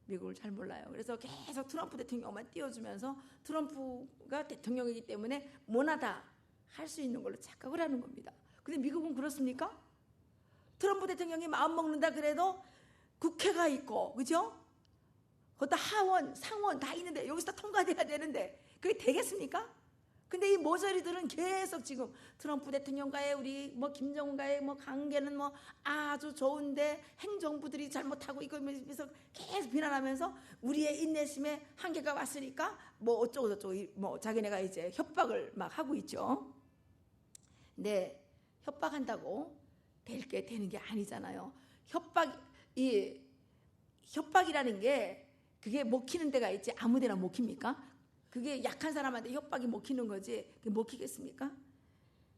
미국을 잘 몰라요. 그래서 계속 트럼프 대통령만 띄워주면서 트럼프가 대통령이기 때문에 뭐나다 할 수 있는 걸로 착각을 하는 겁니다. 근데 미국은 그렇습니까? 트럼프 대통령이 마음 먹는다 그래도 국회가 있고, 그죠? 그것도 하원, 상원 다 있는데 여기서 다 통과돼야 되는데 그게 되겠습니까? 근데 이 모조리들은 계속 지금 트럼프 대통령과의 우리 뭐 김정은과의 뭐 관계는 뭐 아주 좋은데 행정부들이 잘못하고 이거면서 계속 비난하면서 우리의 인내심에 한계가 왔으니까 뭐 어쩌고 저쩌고 뭐 자기네가 이제 협박을 막 하고 있죠. 근데 협박한다고 될 게 되는 게 아니잖아요. 협박이라는 게 그게 먹히는 데가 있지 아무데나 먹힙니까? 그게 약한 사람한테 협박이 먹히는 거지 그게 먹히겠습니까?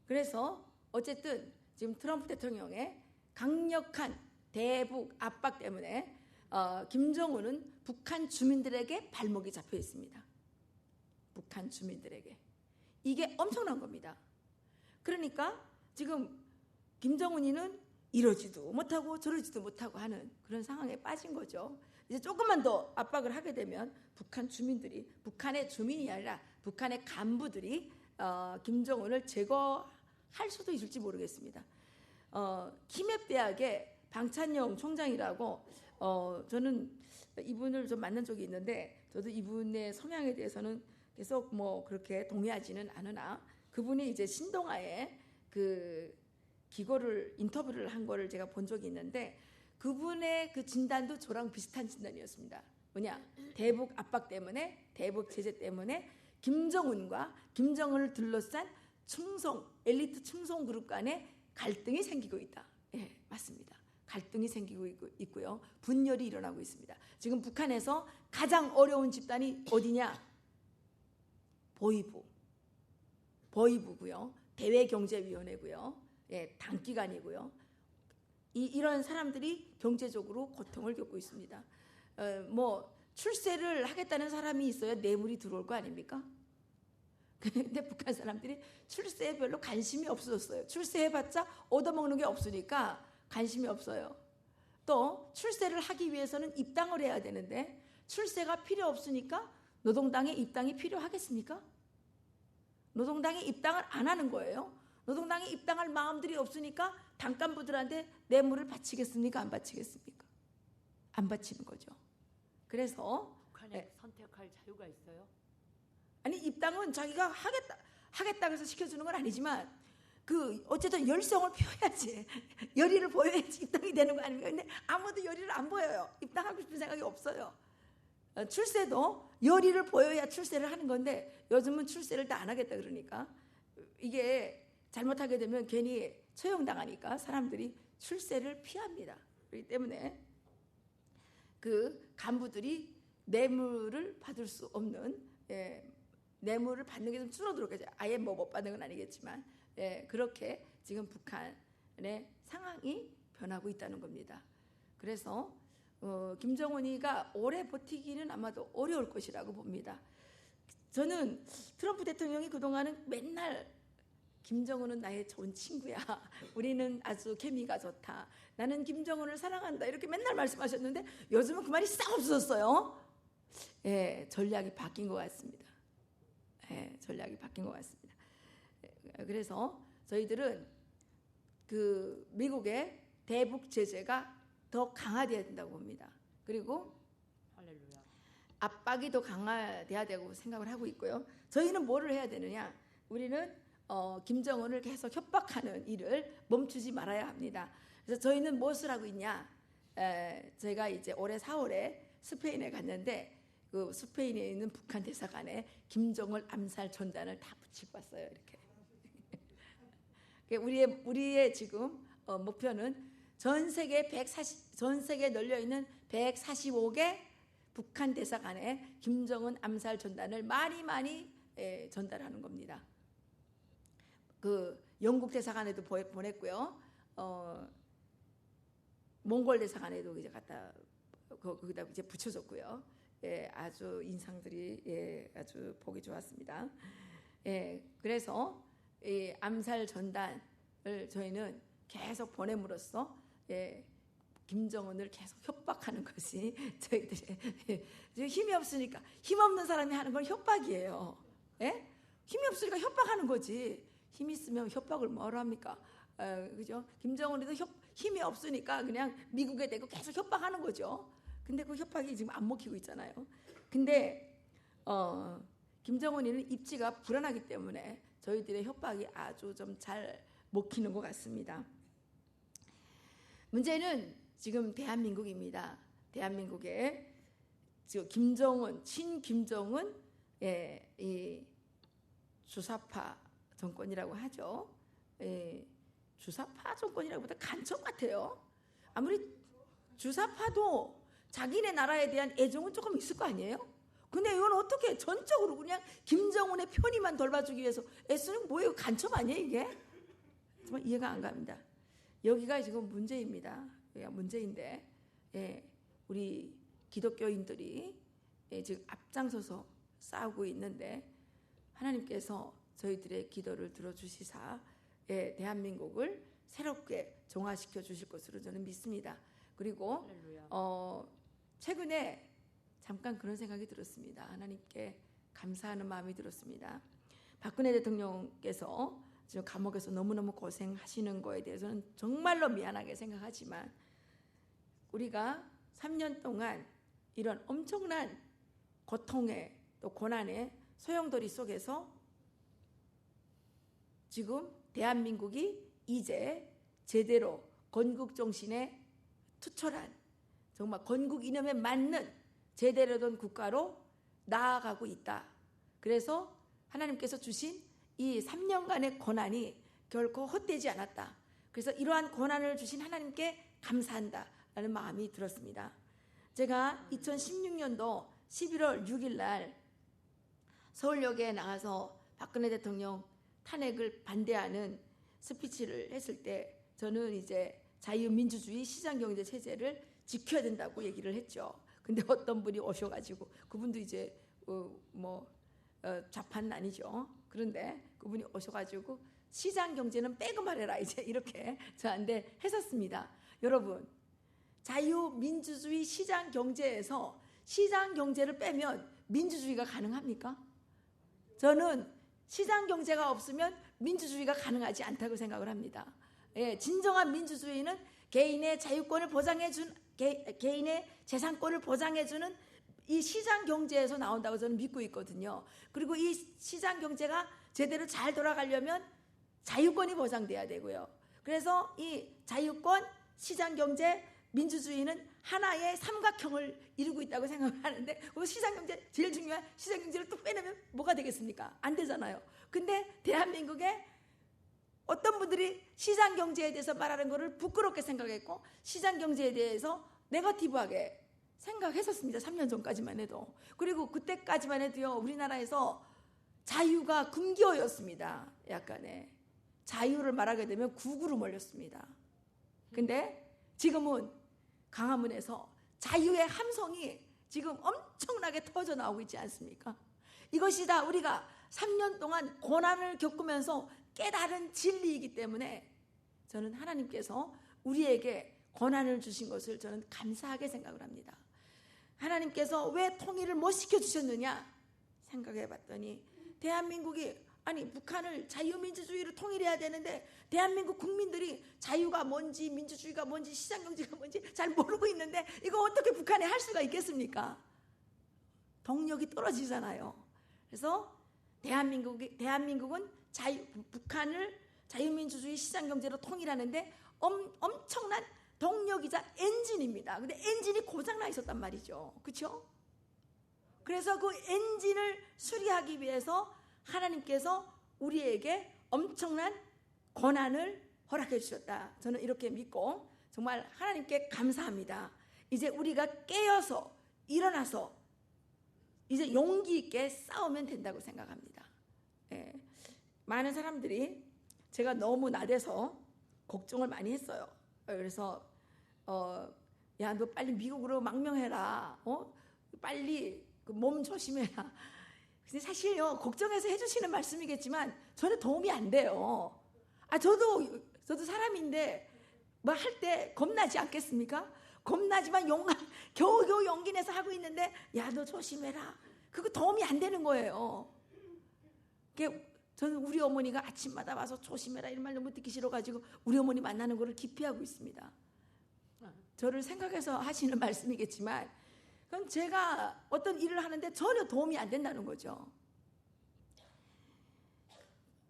그래서 어쨌든 지금 트럼프 대통령의 강력한 대북 압박 때문에 김정은은 북한 주민들에게 발목이 잡혀 있습니다. 북한 주민들에게. 이게 엄청난 겁니다. 그러니까 지금 김정은이는 이러지도 못하고 저러지도 못하고 하는 그런 상황에 빠진 거죠. 이제 조금만 더 압박을 하게 되면 북한 주민들이 북한의 주민이 아니라 북한의 간부들이 김정은을 제거할 수도 있을지 모르겠습니다. 키맵 대학의 방찬영 총장이라고 저는 이분을 좀 만난 적이 있는데 저도 이분의 성향에 대해서는 계속 뭐 그렇게 동의하지는 않으나 그분이 이제 신동아에 그 기고를 인터뷰를 한 거를 제가 본 적이 있는데 그분의 그 진단도 저랑 비슷한 진단이었습니다. 뭐냐? 대북 압박 때문에 대북 제재 때문에 김정은과 김정은을 둘러싼 엘리트 충성 그룹 간에 갈등이 생기고 있다. 예, 맞습니다. 갈등이 생기고 있고요. 분열이 일어나고 있습니다. 지금 북한에서 가장 어려운 집단이 어디냐? 보위부고요. 대외경제위원회고요. 예, 당기관이고요. 이런 사람들이 경제적으로 고통을 겪고 있습니다. 출세를 하겠다는 사람이 있어야 뇌물이 들어올 거 아닙니까? 근데 북한 사람들이 출세에 별로 관심이 없어졌어요. 출세해봤자 얻어먹는 게 없으니까 관심이 없어요. 또 출세를 하기 위해서는 입당을 해야 되는데 출세가 필요 없으니까 노동당의 입당이 필요하겠습니까? 노동당에 입당을 안 하는 거예요. 노동당에 입당할 마음들이 없으니까 당간부들한테 뇌물을 바치겠습니까? 안 바치겠습니까? 안 바치는 거죠. 그래서 북한에 선택할 자유가 있어요? 아니, 입당은 자기가 하겠다 그래서 시켜주는 건 아니지만 어쨌든 열성을 표해야지, 열의를 보여야지 입당이 되는 거 아닙니까? 근데 아무도 열의를 안 보여요. 입당하고 싶은 생각이 없어요. 출세도 열의를 보여야 출세를 하는 건데 요즘은 출세를 다 안 하겠다 그러니까 이게 잘못하게 되면 괜히 처형당하니까 사람들이 출세를 피합니다. 그렇기 때문에 그 간부들이 뇌물을 받을 수 없는, 뇌물을 받는 게 좀 줄어들었겠죠. 아예 못 받는 건 아니겠지만, 그렇게 지금 북한의 상황이 변하고 있다는 겁니다. 그래서 김정은이가 오래 버티기는 아마도 어려울 것이라고 봅니다. 저는 트럼프 대통령이 그동안은 맨날 김정은은 나의 좋은 친구야. 우리는 아주 케미가 좋다. 나는 김정은을 사랑한다. 이렇게 맨날 말씀하셨는데 요즘은 그 말이 싹 없어졌어요. 전략이 바뀐 것 같습니다. 전략이 바뀐 것 같습니다. 그래서 저희들은 그 미국의 대북 제재가 더 강화돼야 된다고 봅니다. 그리고 할렐루야. 압박이 더 강화돼야 되고 생각을 하고 있고요. 저희는 뭐를 해야 되느냐? 우리는 김정은을 계속 협박하는 일을 멈추지 말아야 합니다. 그래서 저희는 무엇을 하고 있냐? 제가 이제 올해 4월에 스페인에 갔는데 그 스페인에 있는 북한 대사관에 김정은 암살 전단을 다 붙이고 왔어요. 이렇게. 우리의 지금 목표는 전 세계에 널려 있는 145개 북한 대사관에 김정은 암살 전단을 많이 전달하는 겁니다. 그 영국 대사관에도 보냈고요. 몽골 대사관에도 이제 거기다 이제 붙여줬고요. 아주 인상들이 아주 보기 좋았습니다. 그래서 이 암살 전단을 저희는 계속 보냄으로써 김정은을 계속 협박하는 것이 저희들의 힘이 없으니까, 힘없는 사람이 하는 건 협박이에요. 힘이 없으니까 협박하는 거지. 힘이 있으면 협박을 뭐로 합니까? 그죠? 김정은이도 힘이 없으니까 그냥 미국에 대고 계속 협박하는 거죠. 근데 그 협박이 지금 안 먹히고 있잖아요. 근데 김정은이는 입지가 불안하기 때문에 저희들의 협박이 아주 좀 잘 먹히는 것 같습니다. 문제는 지금 대한민국입니다. 대한민국에 지금 친김정은 이 주사파 정권이라고 하죠. 주사파 정권이라고보다 간첩 같아요. 아무리 주사파도 자기네 나라에 대한 애정은 조금 있을 거 아니에요? 근데 이건 어떻게 전적으로 그냥 김정은의 편의만 돌봐주기 위해서 애쓰는 뭐예요? 간첩 아니에요 이게? 정말 이해가 안 갑니다. 여기가 지금 문제입니다. 문제인데 우리 기독교인들이 지금 앞장서서 싸우고 있는데 하나님께서 저희들의 기도를 들어주시사 대한민국을 새롭게 정화시켜 주실 것으로 저는 믿습니다. 그리고 최근에 잠깐 그런 생각이 들었습니다. 하나님께 감사하는 마음이 들었습니다. 박근혜 대통령께서 지금 감옥에서 너무너무 고생하시는 거에 대해서는 정말로 미안하게 생각하지만 우리가 3년 동안 이런 엄청난 고통에 또 고난의 소용돌이 속에서 지금 대한민국이 이제 제대로 건국 정신에 투철한 정말 건국 이념에 맞는 제대로 된 국가로 나아가고 있다. 그래서 하나님께서 주신 이 3년간의 고난이 결코 헛되지 않았다. 그래서 이러한 고난을 주신 하나님께 감사한다라는 마음이 들었습니다. 제가 2016년도 11월 6일 날 서울역에 나가서 박근혜 대통령 탄핵을 반대하는 스피치를 했을 때 저는 이제 자유민주주의 시장경제 체제를 지켜야 된다고 얘기를 했죠. 근데 어떤 분이 오셔가지고 그분도 이제 좌파는 아니죠. 그런데 그분이 오셔가지고 시장경제는 빼고 말해라 이제 이렇게 저한테 했었습니다. 여러분, 자유민주주의 시장경제에서 시장경제를 빼면 민주주의가 가능합니까? 저는 시장경제가 없으면 민주주의가 가능하지 않다고 생각을 합니다. 예, 진정한 민주주의는 개인의 자유권을 보장해준 개인의 재산권을 보장해주는 이 시장경제에서 나온다고 저는 믿고 있거든요. 그리고 이 시장경제가 제대로 잘 돌아가려면 자유권이 보장돼야 되고요. 그래서 이 자유권, 시장경제, 민주주의는 하나의 삼각형을 이루고 있다고 생각을 하는데 그 시장경제 제일 중요한 시장경제를 또 빼내면 뭐가 되겠습니까? 안 되잖아요. 근데 대한민국에 어떤 분들이 시장경제에 대해서 말하는 것을 부끄럽게 생각했고 시장경제에 대해서 네거티브하게 생각했었습니다. 3년 전까지만 해도. 그리고 그때까지만 해도요, 우리나라에서 자유가 금기어였습니다. 약간의 자유를 말하게 되면 국으로 몰렸습니다. 근데 지금은 강화문에서 자유의 함성이 지금 엄청나게 터져 나오고 있지 않습니까? 이것이 다 우리가 3년 동안 고난을 겪으면서 깨달은 진리이기 때문에 저는 하나님께서 우리에게 고난을 주신 것을 저는 감사하게 생각을 합니다. 하나님께서 왜 통일을 못 시켜주셨느냐 생각해 봤더니 대한민국이 북한을 자유민주주의로 통일해야 되는데 대한민국 국민들이 자유가 뭔지 민주주의가 뭔지 시장경제가 뭔지 잘 모르고 있는데 이거 어떻게 북한에 할 수가 있겠습니까? 동력이 떨어지잖아요. 그래서 대한민국은 북한을 자유민주주의 시장경제로 통일하는데 엄청난 동력이자 엔진입니다. 근데 엔진이 고장나 있었단 말이죠. 그렇죠? 그래서 그 엔진을 수리하기 위해서 하나님께서 우리에게 엄청난 고난을 허락해 주셨다. 저는 이렇게 믿고 정말 하나님께 감사합니다. 이제 우리가 깨어서 일어나서 이제 용기 있게 싸우면 된다고 생각합니다. 예. 많은 사람들이 제가 너무 나대서 걱정을 많이 했어요. 그래서 야, 너 빨리 미국으로 망명해라. 빨리 그 몸 조심해라. 근데 사실요, 걱정해서 해주시는 말씀이겠지만 저는 도움이 안 돼요. 저도 사람인데 뭐 할 때 겁나지 않겠습니까? 겁나지만 겨우겨우 용기 내서 하고 있는데 야, 너 조심해라. 그거 도움이 안 되는 거예요. 저는 우리 어머니가 아침마다 와서 조심해라 이런 말 너무 듣기 싫어가지고 우리 어머니 만나는 거를 기피하고 있습니다. 저를 생각해서 하시는 말씀이겠지만 그건 제가 어떤 일을 하는데 전혀 도움이 안 된다는 거죠.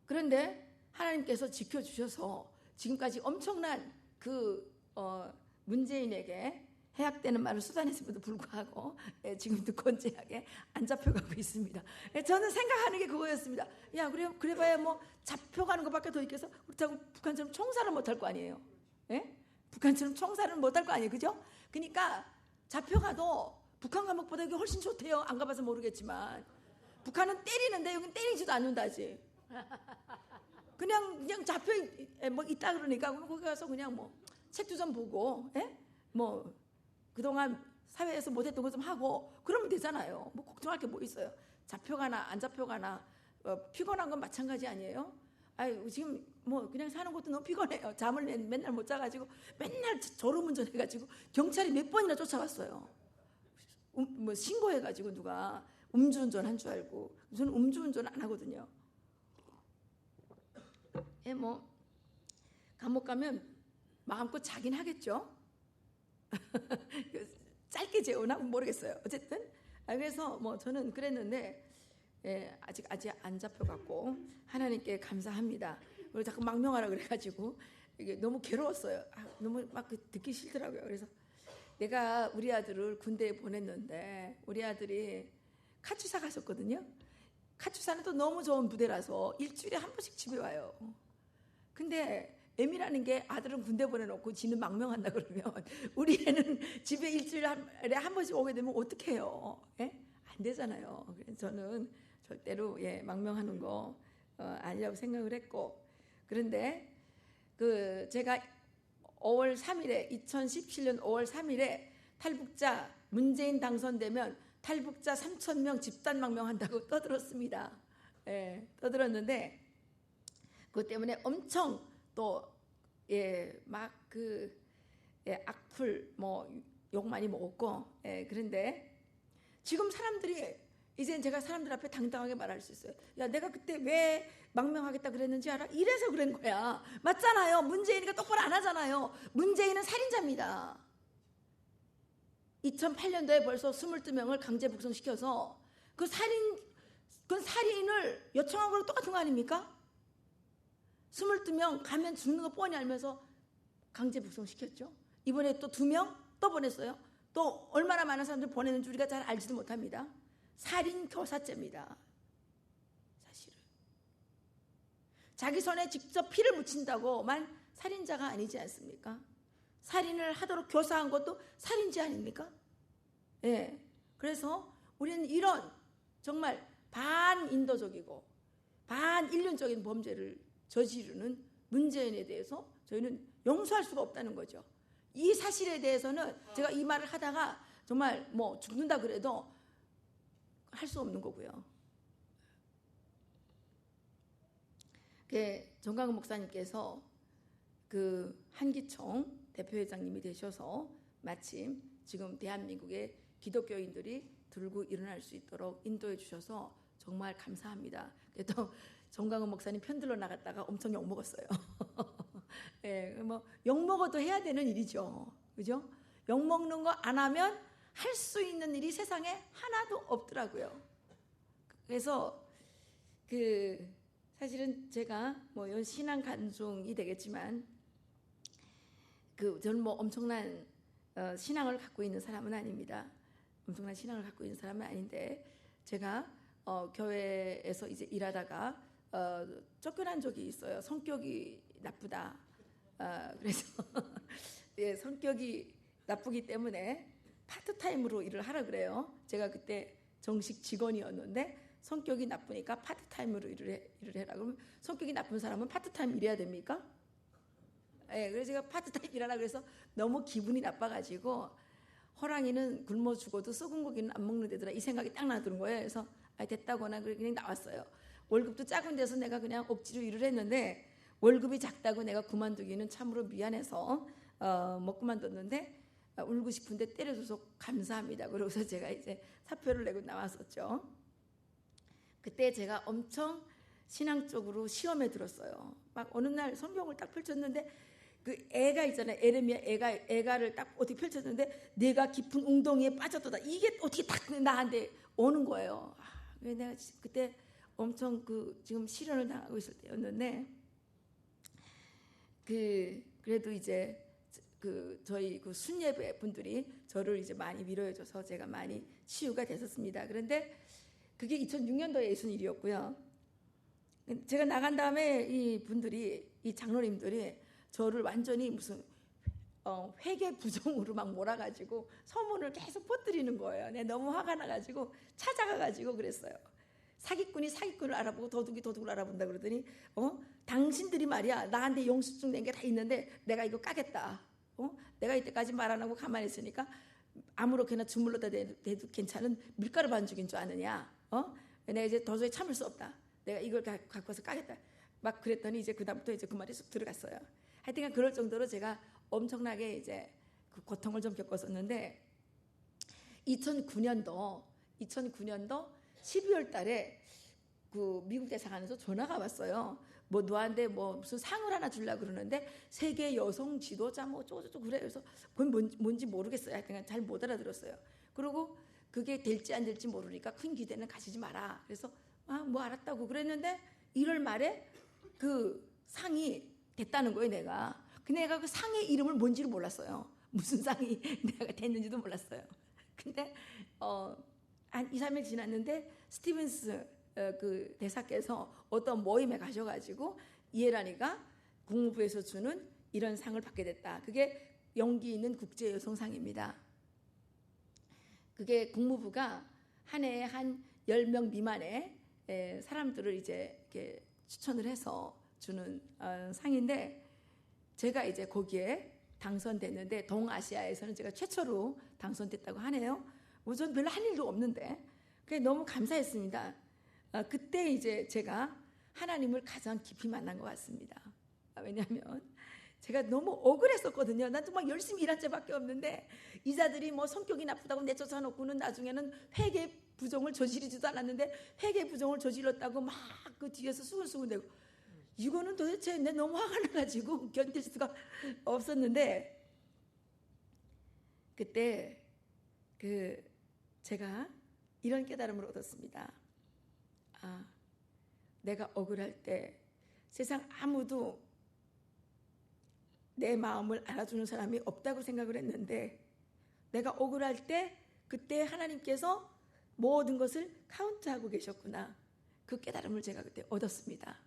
그런데 하나님께서 지켜주셔서 지금까지 엄청난 문재인에게 해악되는 말을 쏟아냈음에도 불구하고 지금도 건재하게 안 잡혀가고 있습니다. 저는 생각하는 게 그거였습니다. 야, 그래봐야 뭐 잡혀가는 것밖에 더 있겠어? 그렇다고 북한처럼 총살을 못할 거 아니에요. 예? 북한처럼 총살을 못할 거 아니에요, 그죠? 그러니까 잡혀가도 북한 감옥보다 이게 훨씬 좋대요. 안 가봐서 모르겠지만 북한은 때리는데 여긴 때리지도 않는다지. 그냥 잡혀 있다 그러니까 거기 가서 그냥 뭐 책도 좀 보고, 뭐 그동안 사회에서 못했던 거 좀 하고 그러면 되잖아요. 뭐 걱정할 게 뭐 있어요. 잡혀가나 안 잡혀가나 피곤한 건 마찬가지 아니에요? 지금 뭐 그냥 사는 것도 너무 피곤해요. 잠을 맨날 못 자가지고 맨날 졸음운전해가지고 경찰이 몇 번이나 쫓아왔어요. 뭐 신고해가지고 누가 음주운전 한 줄 알고. 저는 음주운전 안 하거든요. 뭐 감옥 가면 마음껏 자긴 하겠죠. 짧게 재우나 모르겠어요. 어쨌든 그래서 뭐 저는 그랬는데 아직 안 잡혀갖고 하나님께 감사합니다. 그리고 자꾸 망명하라 그래가지고 이게 너무 괴로웠어요. 너무 막 듣기 싫더라고요. 그래서 내가 우리 아들을 군대에 보냈는데 우리 아들이 카투사 갔었거든요. 카투사는 또 너무 좋은 부대라서 일주일에 한 번씩 집에 와요. 근데 애미라는 게 아들은 군대 보내놓고 지는 망명한다 그러면 우리 애는 집에 일주일에 한 번씩 오게 되면 어떡해요? 예? 안 되잖아요. 그래서 저는 절대로 망명하는 거 아니라고 생각을 했고, 그런데 그 제가 5월 3일에 2017년 5월 3일에 탈북자 문재인 당선되면 탈북자 3,000명 집단 망명한다고 떠들었습니다. 떠들었는데 그것 때문에 엄청 또 막 악플 욕 많이 먹었고, 그런데 지금 사람들이 이제 제가 사람들 앞에 당당하게 말할 수 있어요. 야, 내가 그때 왜 망명하겠다 그랬는지 알아? 이래서 그런 거야. 맞잖아요. 문재인이가 똑바로 안 하잖아요. 문재인은 살인자입니다. 2008년도에 벌써 22명을 강제 북송시켜서 그 살인을 요청한 거랑 똑같은 거 아닙니까? 22명 가면 죽는 거 뻔히 알면서 강제 북송시켰죠. 이번에 또 2명 또 보냈어요. 또 얼마나 많은 사람들 보내는 줄 우리가 잘 알지도 못합니다. 살인 교사죄입니다. 사실은 자기 손에 직접 피를 묻힌다고만 살인자가 아니지 않습니까? 살인을 하도록 교사한 것도 살인죄 아닙니까? 그래서 우리는 이런 정말 반인도적이고 반인륜적인 범죄를 저지르는 문재인에 대해서 저희는 용서할 수가 없다는 거죠. 이 사실에 대해서는 제가 이 말을 하다가 정말 죽는다 그래도 할 수 없는 거고요. 정강훈 목사님께서 그 한기총 대표회장님이 되셔서 마침 지금 대한민국의 기독교인들이 들고 일어날 수 있도록 인도해 주셔서 정말 감사합니다. 또 정강훈 목사님 편들러 나갔다가 엄청 욕 먹었어요. 욕 먹어도 해야 되는 일이죠, 그죠? 욕 먹는 거 안 하면 할 수 있는 일이 세상에 하나도 없더라고요. 그래서 사실은 제가 이런 신앙 간증이 되겠지만 저는 엄청난 신앙을 갖고 있는 사람은 아닙니다. 엄청난 신앙을 갖고 있는 사람은 아닌데 제가 교회에서 이제 일하다가 쫓겨난 적이 있어요. 성격이 나쁘다. 그래서 성격이 나쁘기 때문에 파트타임으로 일을 하라 그래요. 제가 그때 정식 직원이었는데 성격이 나쁘니까 파트타임으로 일을 해라. 그러면 성격이 나쁜 사람은 파트타임 일해야 됩니까? 그래서 제가 파트타임 일하라 그래서 너무 기분이 나빠가지고 호랑이는 굶어 죽어도 썩은 고기는 안 먹는 데더라 이 생각이 딱 나더는 거예요. 그래서 됐다거나 그냥 나왔어요. 월급도 작은 데서 내가 그냥 억지로 일을 했는데 월급이 작다고 내가 그만두기는 참으로 미안해서 못 그만뒀는데 울고 싶은데 때려줘서 감사합니다. 그러고서 제가 이제 사표를 내고 나왔었죠. 그때 제가 엄청 신앙적으로 시험에 들었어요. 막 어느 날 성경을 딱 펼쳤는데 그 애가 있잖아요. 에레미야 애가를 딱 어떻게 펼쳤는데 내가 깊은 웅덩이에 빠졌다. 이게 어떻게 딱 나한테 오는 거예요. 내가 그때 엄청 지금 시련을 당하고 있을 때였는데 그래도 이제 저희 순예배 분들이 저를 이제 많이 위로해줘서 제가 많이 치유가 됐었습니다. 그런데 그게 2006년도에 있은 일이었고요. 제가 나간 다음에 이 장로님들이 저를 완전히 무슨 회계 부정으로 막 몰아가지고 소문을 계속 퍼뜨리는 거예요. 내가 너무 화가 나가지고 찾아가가지고 그랬어요. 사기꾼이 사기꾼을 알아보고 도둑이 도둑을 알아본다 그러더니 당신들이 말이야 나한테 영수증 낸 게 다 있는데 내가 이거 까겠다. 내가 이때까지 말 안 하고 가만히 있으니까 아무렇게나 주물러다 대도 괜찮은 밀가루 반죽인 줄 아느냐. 내가 이제 도저히 참을 수 없다. 내가 이걸 갖고 와서 까겠다. 막 그랬더니 이제 그다음부터 이제 그 말이 쑥 들어갔어요. 하여튼 그럴 정도로 제가 엄청나게 이제 그 고통을 좀 겪었었는데 2009년도 12월 달에 그 미국 대사관에서 전화가 왔어요. 너한테 무슨 상을 하나 주려고 그러는데 세계 여성 지도자 어쩌고저쩌고 그래. 그래서 그건 뭔지 모르겠어요. 하여튼 잘 못 알아들었어요. 그리고 그게 될지 안 될지 모르니까 큰 기대는 가지지 마라. 그래서 알았다고 그랬는데 1월 말에 그 상이 됐다는 거예요. 내가 그 상의 이름을 뭔지를 몰랐어요. 무슨 상이 내가 됐는지도 몰랐어요. 근데 한 2, 3일 지났는데 스티븐스 그 대사께서 어떤 모임에 가셔가지고 이혜란이가 국무부에서 주는 이런 상을 받게 됐다. 그게 용기 있는 국제 여성상입니다. 그게 국무부가 한 해에 한 10명 미만의 사람들을 이제 이렇게 추천을 해서 주는 상인데, 제가 이제 거기에 당선됐는데 동아시아에서는 제가 최초로 당선됐다고 하네요. 뭐 전 별로 한 일도 없는데 그게 너무 감사했습니다. 그때 이제 제가 하나님을 가장 깊이 만난 것 같습니다. 왜냐하면 제가 너무 억울했었거든요. 난 정말 열심히 일한 죄밖에 없는데 이 자들이 뭐 성격이 나쁘다고 내쫓아놓고는 나중에는 회계 부정을 저지르지도 않았는데 회계 부정을 저질렀다고 막 그 뒤에서 수근수근대고, 이거는 도대체 내 너무 화가 나가지고 견딜 수가 없었는데, 그때 제가 이런 깨달음을 얻었습니다. 내가 억울할 때 세상 아무도 내 마음을 알아주는 사람이 없다고 생각을 했는데, 내가 억울할 때 그때 하나님께서 모든 것을 카운트하고 계셨구나. 그 깨달음을 제가 그때 얻었습니다.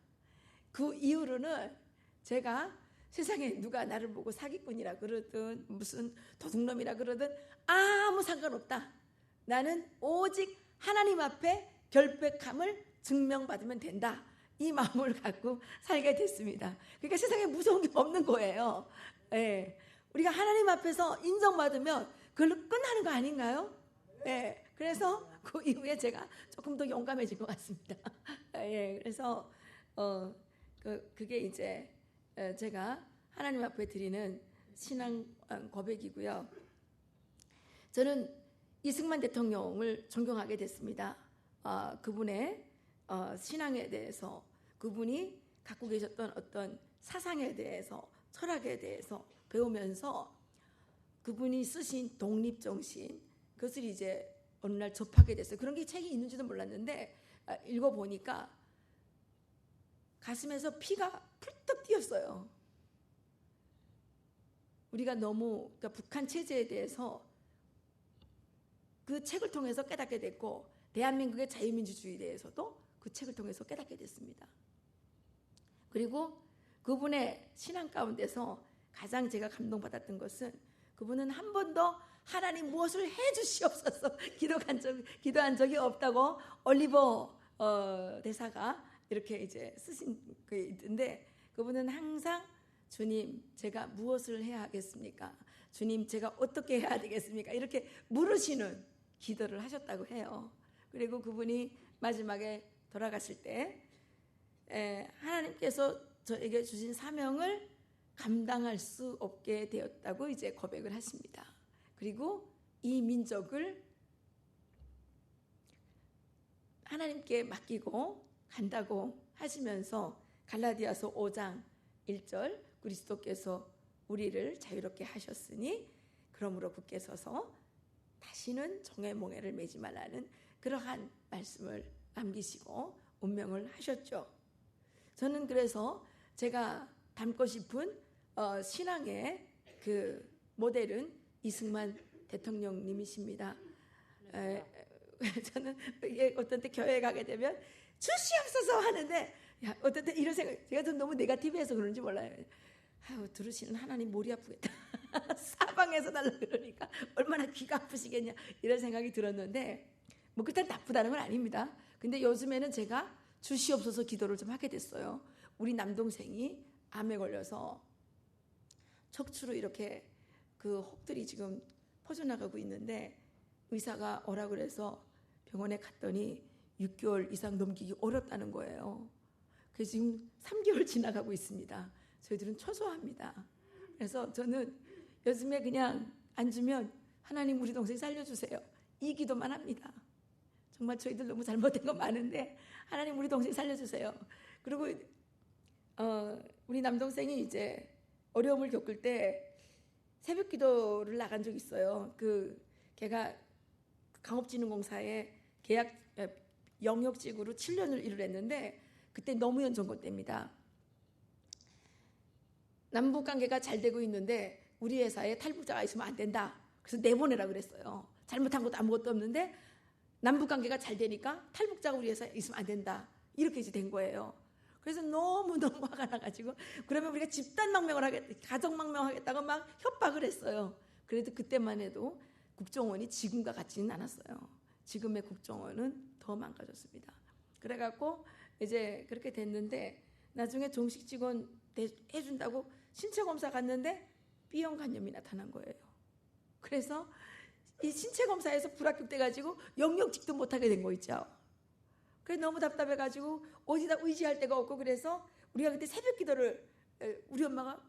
그 이후로는 제가 세상에 누가 나를 보고 사기꾼이라 그러든 무슨 도둑놈이라 그러든 아무 상관없다. 나는 오직 하나님 앞에 결백함을 증명받으면 된다. 이 마음을 갖고 살게 됐습니다. 그러니까 세상에 무서운 게 없는 거예요. 예. 우리가 하나님 앞에서 인정받으면 그걸로 끝나는 거 아닌가요? 예. 그래서 그 이후에 제가 조금 더 용감해진 것 같습니다. 예. 그래서 그게 이제 제가 하나님 앞에 드리는 신앙 고백이고요. 저는 이승만 대통령을 존경하게 됐습니다. 그분의 신앙에 대해서, 그분이 갖고 계셨던 어떤 사상에 대해서, 철학에 대해서 배우면서 그분이 쓰신 독립정신, 그것을 이제 어느 날 접하게 됐어요. 그런 게 책이 있는지도 몰랐는데 읽어보니까 가슴에서 피가 풀떡 뛰었어요. 우리가 너무 그러니까 북한 체제에 대해서 그 책을 통해서 깨닫게 됐고, 대한민국의 자유민주주의에 대해서도 그 책을 통해서 깨닫게 됐습니다. 그리고 그분의 신앙 가운데서 가장 제가 감동받았던 것은, 그분은 한 번도 하나님 무엇을 해주시옵소서 기도한 적이 없다고 올리버 대사가 이렇게 이제 쓰신 게 있는데, 그분은 항상 주님, 제가 무엇을 해야 하겠습니까? 주님, 제가 어떻게 해야 되겠습니까? 이렇게 물으시는 기도를 하셨다고 해요. 그리고 그분이 마지막에 돌아가실 때 하나님께서 저에게 주신 사명을 감당할 수 없게 되었다고 이제 고백을 하십니다. 그리고 이 민족을 하나님께 맡기고 간다고 하시면서 갈라디아서 5장 1절, 그리스도께서 우리를 자유롭게 하셨으니 그러므로 굳게 서서 다시는 종의 몽해를 매지 말라는 그러한 말씀을 남기시고 운명을 하셨죠. 저는 그래서 제가 닮고 싶은 신앙의 그 모델은 이승만 대통령님이십니다. 저는 어떤 때 교회에 가게 되면 주시옵소서 하는데, 어떤 때 이런 생각, 제가 좀 너무 네거티브해서 그런지 몰라요. 들으시는 하나님 머리 아프겠다. 사방에서 달라 그러니까 얼마나 귀가 아프시겠냐, 이런 생각이 들었는데, 뭐 그땐 나쁘다는 건 아닙니다. 근데 요즘에는 제가 주시옵소서 기도를 좀 하게 됐어요. 우리 남동생이 암에 걸려서 척추로 이렇게 그 혹들이 지금 퍼져나가고 있는데, 의사가 오라 그래서 병원에 갔더니 6개월 이상 넘기기 어렵다는 거예요. 그래서 지금 3개월 지나가고 있습니다. 저희들은 초조합니다. 그래서 저는 요즘에 그냥 앉으면 하나님 우리 동생 살려주세요, 이 기도만 합니다. 정말 저희들 너무 잘못된 거 많은데 하나님 우리 동생 살려주세요. 그리고 우리 남동생이 이제 어려움을 겪을 때 새벽 기도를 나간 적이 있어요. 걔가 강업진흥공사에 계약 영역직으로 7년을 일을 했는데, 그때 노무현 정권 때입니다. 남북 관계가 잘 되고 있는데 우리 회사에 탈북자가 있으면 안 된다. 그래서 내보내라 그랬어요. 잘못한 것도 아무것도 없는데 남북 관계가 잘 되니까 탈북자가 우리 회사에 있으면 안 된다. 이렇게 이제 된 거예요. 그래서 너무너무 화가 나가지고 그러면 우리가 집단망명을 하겠다, 가정망명하겠다고 막 협박을 했어요. 그래도 그때만 해도 국정원이 지금과 같지는 않았어요. 지금의 국정원은 더 망가졌습니다. 그래갖고 이제 그렇게 됐는데 나중에 정식 직원 해준다고 신체 검사 갔는데 B형 간염이 나타난 거예요. 그래서 이 신체 검사에서 불합격돼가지고 영역직도 못하게 된 거 있죠. 그래서 너무 답답해가지고 어디다 의지할 데가 없고 그래서 우리가 그때 새벽 기도를 우리 어머니가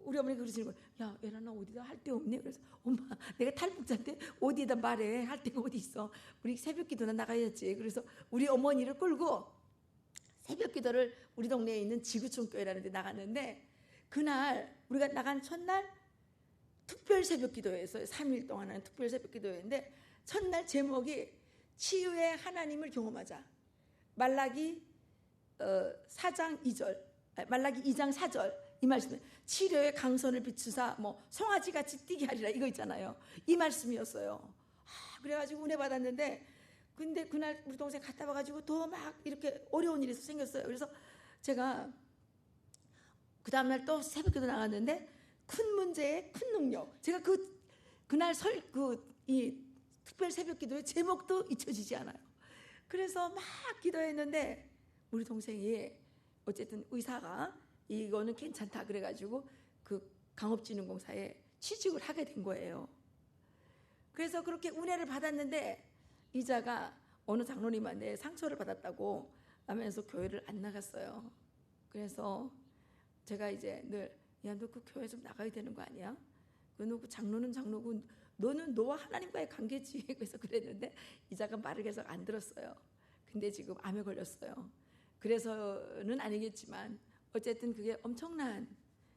그러시는 거예요. 야, 애란아 어디다 할 데 없니? 그래서 엄마 내가 탈북자인데 어디에다 말해 할 데가 어디 있어? 우리 새벽 기도나 나가야지. 그래서 우리 어머니를 끌고 새벽 기도를 우리 동네에 있는 지구촌 교회라는 데 나갔는데 그날 우리가 나간 첫날 특별 새벽 기도였어요. 3일 동안 하는 특별 새벽 기도였는데 첫날 제목이 치유의 하나님을 경험하자. 말라기 4장 2절, 말라기 2장 4절 이 말씀. 치료의 강선을 비추사 뭐 송아지같이 뛰게 하리라 이거 있잖아요. 이 말씀이었어요. 그래가지고 은혜 받았는데 근데 그날 우리 동생 갔다 와가지고 더 막 이렇게 어려운 일이 생겼어요. 그래서 제가 그 다음날 또 새벽기도 나갔는데 큰 문제에 큰 능력. 제가 그날 이 특별 새벽기도의 제목도 잊혀지지 않아요. 그래서 막 기도했는데 우리 동생이 어쨌든 의사가 이거는 괜찮다 그래가지고 그 강업진흥공사에 취직을 하게 된 거예요. 그래서 그렇게 은혜를 받았는데 이자가 어느 장로님한테 상처를 받았다고 하면서 교회를 안 나갔어요. 그래서 제가 이제 늘 야, 너 그 교회 좀 나가야 되는 거 아니야? 너 그 장로는 장로고 너는 너와 하나님과의 관계지. 그래서 그랬는데 이자가 말을 계속 안 들었어요. 근데 지금 암에 걸렸어요. 그래서는 아니겠지만 어쨌든 그게 엄청난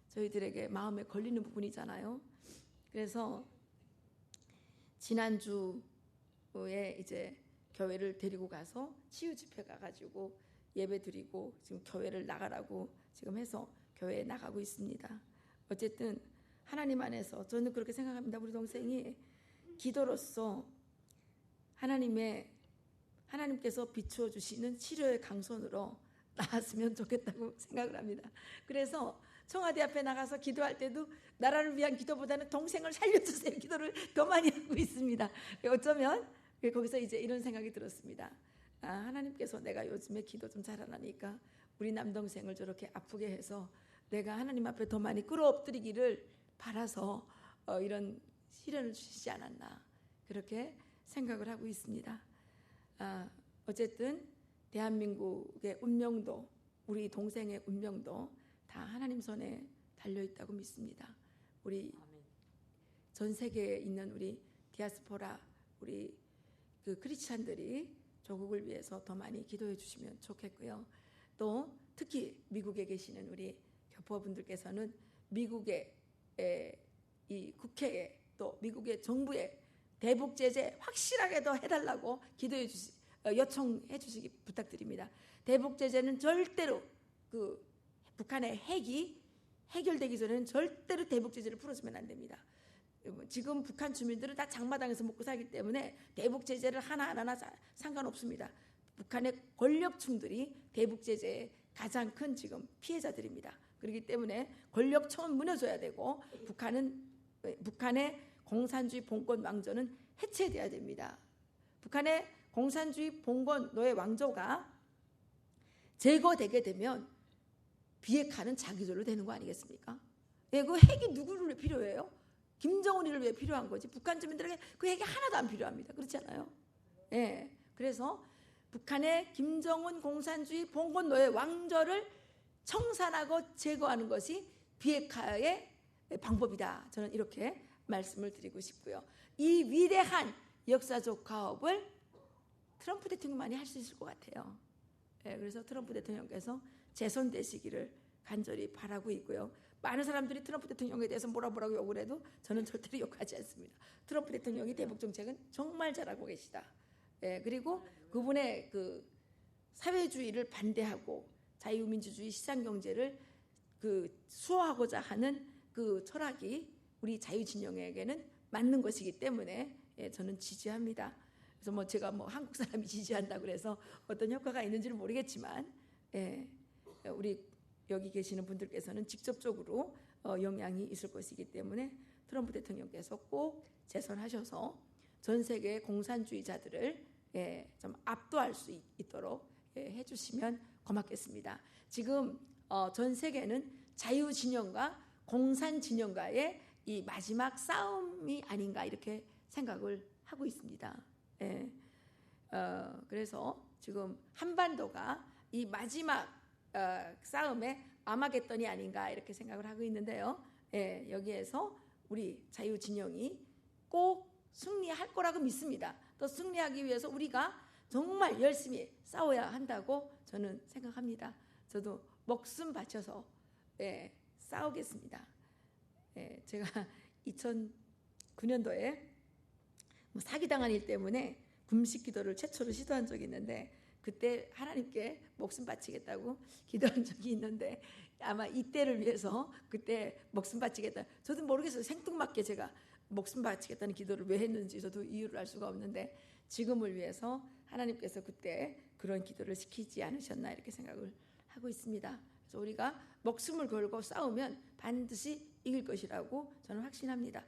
저희들에게 마음에 걸리는 부분이잖아요. 그래서 지난주에 이제 교회를 데리고 가서 치유 집회 가가지고 예배 드리고 지금 교회를 나가라고 지금 해서 교회에 나가고 있습니다. 어쨌든 하나님 안에서 저는 그렇게 생각합니다. 우리 동생이 기도로서 하나님께서 비추어 주시는 치료의 강선으로 나왔으면 좋겠다고 생각을 합니다. 그래서 청와대 앞에 나가서 기도할 때도 나라를 위한 기도보다는 동생을 살려주세요 기도를 더 많이 하고 있습니다. 어쩌면 거기서 이제 이런 생각이 들었습니다. 하나님께서 내가 요즘에 기도 좀 잘하니까 우리 남동생을 저렇게 아프게 해서 내가 하나님 앞에 더 많이 끌어엎드리기를 바라서 이런 시련을 주시지 않았나 그렇게 생각을 하고 있습니다. 어쨌든 대한민국의 운명도 우리 동생의 운명도 다 하나님 손에 달려있다고 믿습니다. 우리 전 세계에 있는 우리 디아스포라 우리 그 크리스찬들이 조국을 위해서 더 많이 기도해 주시면 좋겠고요. 또 특히 미국에 계시는 우리 교포분들께서는 미국의 이 국회에 또 미국의 정부에 대북 제재 확실하게 더 해달라고 요청해 주시기 부탁드립니다. 대북 제재는 절대로 그 북한의 핵이 해결되기 전에는 절대로 대북 제재를 풀어주면 안 됩니다. 지금 북한 주민들은 다 장마당에서 먹고 살기 때문에 대북 제재를 하나하나 상관없습니다. 북한의 권력층들이 대북 제재의 가장 큰 지금 피해자들입니다. 그렇기 때문에 권력청은 무너져야 되고 북한의 공산주의 봉건 왕조는 해체돼야 됩니다. 북한의 공산주의 봉건 노예 왕조가 제거되게 되면 비핵화는 자기절로 되는 거 아니겠습니까? 그 핵이 누구를 위해 필요해요? 김정은이를 위해 필요한 거지. 북한 주민들에게 그 핵이 하나도 안 필요합니다. 그렇지 않아요? 그래서 북한의 김정은 공산주의 봉건 노예 왕조를 청산하고 제거하는 것이 비핵화의 방법이다. 저는 이렇게 말씀을 드리고 싶고요. 이 위대한 역사적 가업을 트럼프 대통령만이 할 수 있을 것 같아요. 그래서 트럼프 대통령께서 재선되시기를 간절히 바라고 있고요. 많은 사람들이 트럼프 대통령에 대해서 뭐라고 욕을 해도 저는 절대로 욕하지 않습니다. 트럼프 대통령이 대북 정책은 정말 잘하고 계시다. 그리고 그분의 그 사회주의를 반대하고 자유민주주의 시장경제를 수호하고자 하는 그 철학이 우리 자유진영에게는 맞는 것이기 때문에 저는 지지합니다. 그래서 뭐 제가 뭐 한국 사람이 지지한다 그래서 어떤 효과가 있는지는 모르겠지만, 예, 우리 여기 계시는 분들께서는 직접적으로 영향이 있을 것이기 때문에 트럼프 대통령께서 꼭 재선하셔서 전 세계 공산주의자들을 좀 압도할 수 있도록 해주시면 고맙겠습니다. 지금 전 세계는 자유 진영과 공산 진영과의 이 마지막 싸움이 아닌가 이렇게 생각을 하고 있습니다. 그래서 지금 한반도가 이 마지막 싸움의 아마겟돈이 아닌가 이렇게 생각을 하고 있는데요. 여기에서 우리 자유 진영이 꼭 승리할 거라고 믿습니다. 또 승리하기 위해서 우리가 정말 열심히 싸워야 한다고 저는 생각합니다. 저도 목숨 바쳐서 싸우겠습니다. 제가 2009년도에 사기당한 일 때문에 금식 기도를 최초로 시도한 적이 있는데 그때 하나님께 목숨 바치겠다고 기도한 적이 있는데 아마 이때를 위해서 그때 목숨 바치겠다. 저도 모르겠어요. 생뚱맞게 제가 목숨 바치겠다는 기도를 왜 했는지 저도 이유를 알 수가 없는데 지금을 위해서 하나님께서 그때 그런 기도를 시키지 않으셨나 이렇게 생각을 하고 있습니다. 그래서 우리가 목숨을 걸고 싸우면 반드시 이길 것이라고 저는 확신합니다.